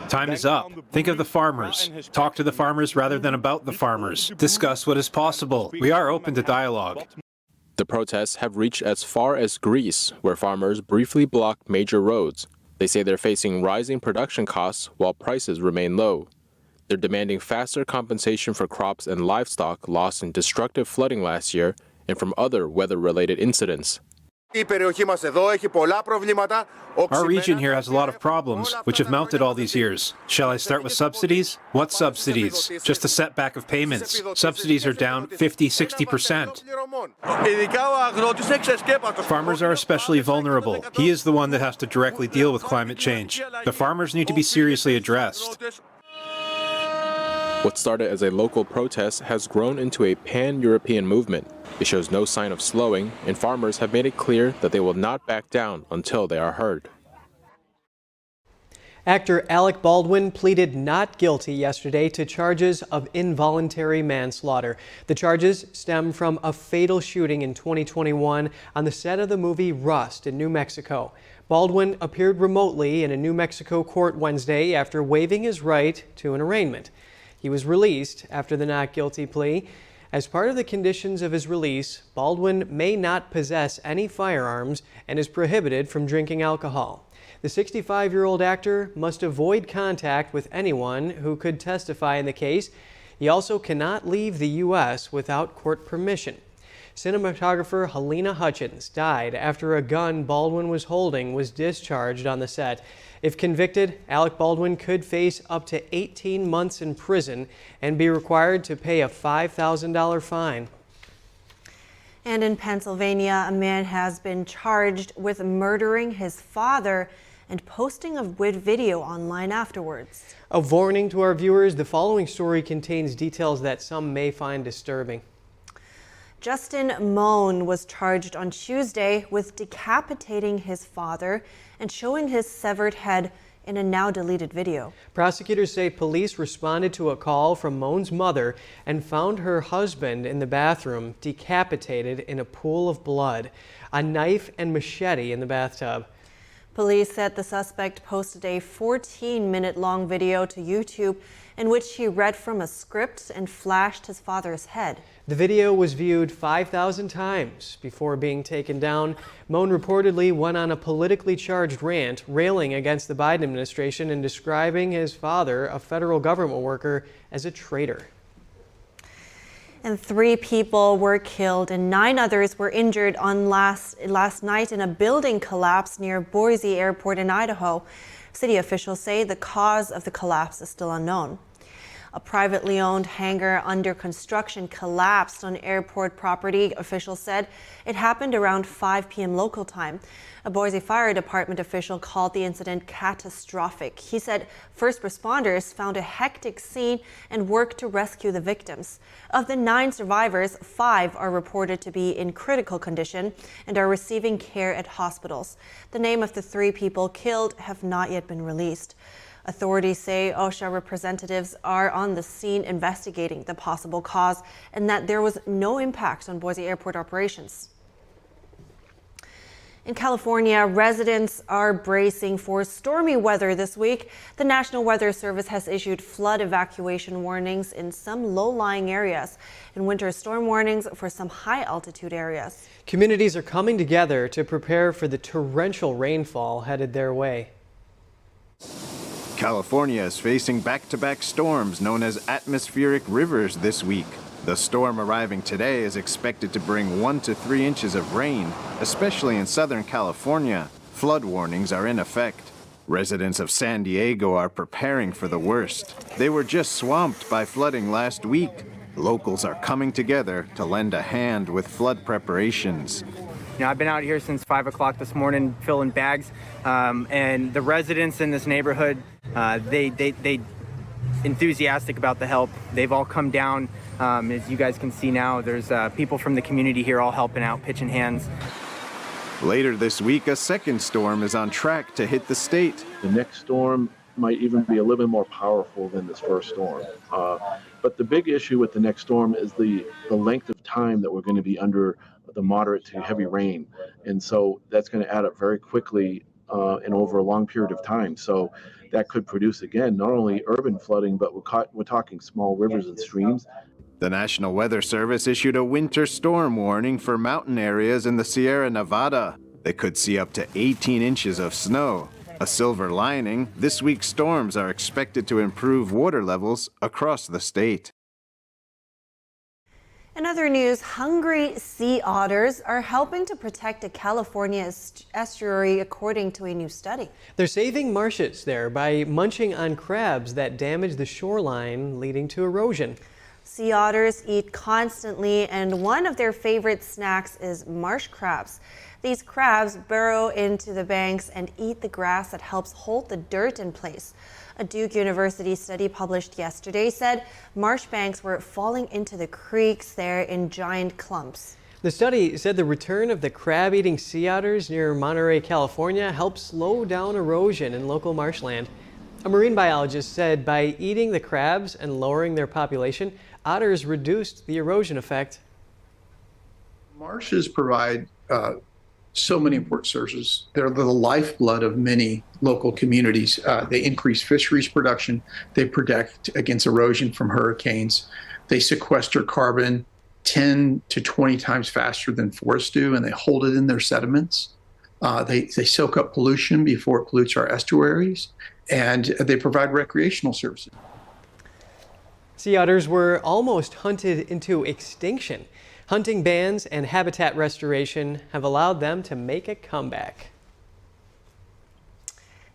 Time is up. Think of the farmers. Talk to the farmers rather than about the farmers. Discuss what is possible. We are open to dialogue. The protests have reached as far as Greece, where farmers briefly blocked major roads. They say they're facing rising production costs while prices remain low. They're demanding faster compensation for crops and livestock lost in destructive flooding last year and from other weather-related incidents. Our region here has a lot of problems, which have mounted all these years. Shall I start with subsidies? What subsidies? Just a setback of payments. Subsidies are down 50–60%. Farmers are especially vulnerable. He is the one that has to directly deal with climate change. The farmers need to be seriously addressed. What started as a local protest has grown into a pan-European movement. It shows no sign of slowing, and farmers have made it clear that they will not back down until they are heard. Actor Alec Baldwin pleaded not guilty yesterday to charges of involuntary manslaughter. The charges stem from a fatal shooting in 2021 on the set of the movie Rust in New Mexico. Baldwin appeared remotely in a New Mexico court Wednesday after waiving his right to an arraignment. He was released after the not guilty plea. As part of the conditions of his release, Baldwin may not possess any firearms and is prohibited from drinking alcohol. The 65-year-old actor must avoid contact with anyone who could testify in the case. He also cannot leave the U.S. without court permission. Cinematographer Helena Hutchins died after a gun Baldwin was holding was discharged on the set. If convicted, Alec Baldwin could face up to 18 months in prison and be required to pay a $5,000 fine. And in Pennsylvania, a man has been charged with murdering his father and posting a video online afterwards. A warning to our viewers, the following story contains details that some may find disturbing. Justin Moan was charged on Tuesday with decapitating his father and showing his severed head in a now deleted video. Prosecutors say police responded to a call from Moan's mother and found her husband in the bathroom decapitated in a pool of blood, a knife and machete in the bathtub. Police said the suspect posted a 14-minute-long video to YouTube in which he read from a script and flashed his father's head. The video was viewed 5,000 times before being taken down. Moan reportedly went on a politically charged rant, railing against the Biden administration and describing his father, a federal government worker, as a traitor. And 3 people were killed and 9 others were injured on last night in a building collapse near Boise Airport in Idaho. City officials say the cause of the collapse is still unknown. A privately owned hangar under construction collapsed on airport property, officials said. It happened around 5 p.m. local time. A Boise Fire Department official called the incident catastrophic. He said first responders found a hectic scene and worked to rescue the victims. Of the 9 survivors, 5 are reported to be in critical condition and are receiving care at hospitals. The name of the 3 people killed have not yet been released. Authorities say OSHA representatives are on the scene investigating the possible cause and that there was no impact on Boise Airport operations. In California, residents are bracing for stormy weather this week. The National Weather Service has issued flood evacuation warnings in some low-lying areas and winter storm warnings for some high-altitude areas. Communities are coming together to prepare for the torrential rainfall headed their way. California is facing back-to-back storms known as atmospheric rivers this week. The storm arriving today is expected to bring 1 to 3 inches of rain, especially in Southern California. Flood warnings are in effect. Residents of San Diego are preparing for the worst. They were just swamped by flooding last week. Locals are coming together to lend a hand with flood preparations. I've been out here since 5 o'clock this morning filling bags, and the residents in this neighborhood, they enthusiastic about the help. They've all come down. As you guys can see now, there's people from the community here all helping out, pitching hands. Later this week, a second storm is on track to hit the state. The next storm might even be a little bit more powerful than this first storm. But the big issue with the next storm is the length of time that we're going to be under the moderate to heavy rain. And so that's going to add up very quickly and over a long period of time. So that could produce, again, not only urban flooding, but we're talking small rivers and streams. The National Weather Service issued a winter storm warning for mountain areas in the Sierra Nevada. They could see up to 18 inches of snow. A silver lining, this week's storms are expected to improve water levels across the state. In other news, hungry sea otters are helping to protect a California estuary, according to a new study. They're saving marshes there by munching on crabs that damage the shoreline, leading to erosion. Sea otters eat constantly, and one of their favorite snacks is marsh crabs. These crabs burrow into the banks and eat the grass that helps hold the dirt in place. A Duke University study published yesterday said marsh banks were falling into the creeks there in giant clumps. The study said the return of the crab-eating sea otters near Monterey, California, helped slow down erosion in local marshland. A marine biologist said by eating the crabs and lowering their population, otters reduced the erosion effect. Marshes provide so many important services. They're the lifeblood of many local communities. They increase fisheries production. They protect against erosion from hurricanes. They sequester carbon 10 to 20 times faster than forests do, and they hold it in their sediments. They soak up pollution before it pollutes our estuaries, and they provide recreational services. Sea otters were almost hunted into extinction. Hunting bans and habitat restoration have allowed them to make a comeback.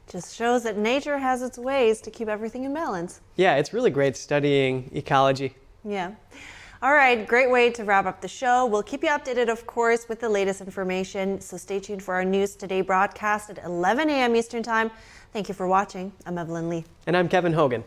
Just shows that nature has its ways to keep everything in balance. Yeah, it's really great studying ecology. Yeah. All right, great way to wrap up the show. We'll keep you updated, of course, with the latest information. So stay tuned for our News Today broadcast at 11 a.m. Eastern Time. Thank you for watching. I'm Evelyn Lee. And I'm Kevin Hogan.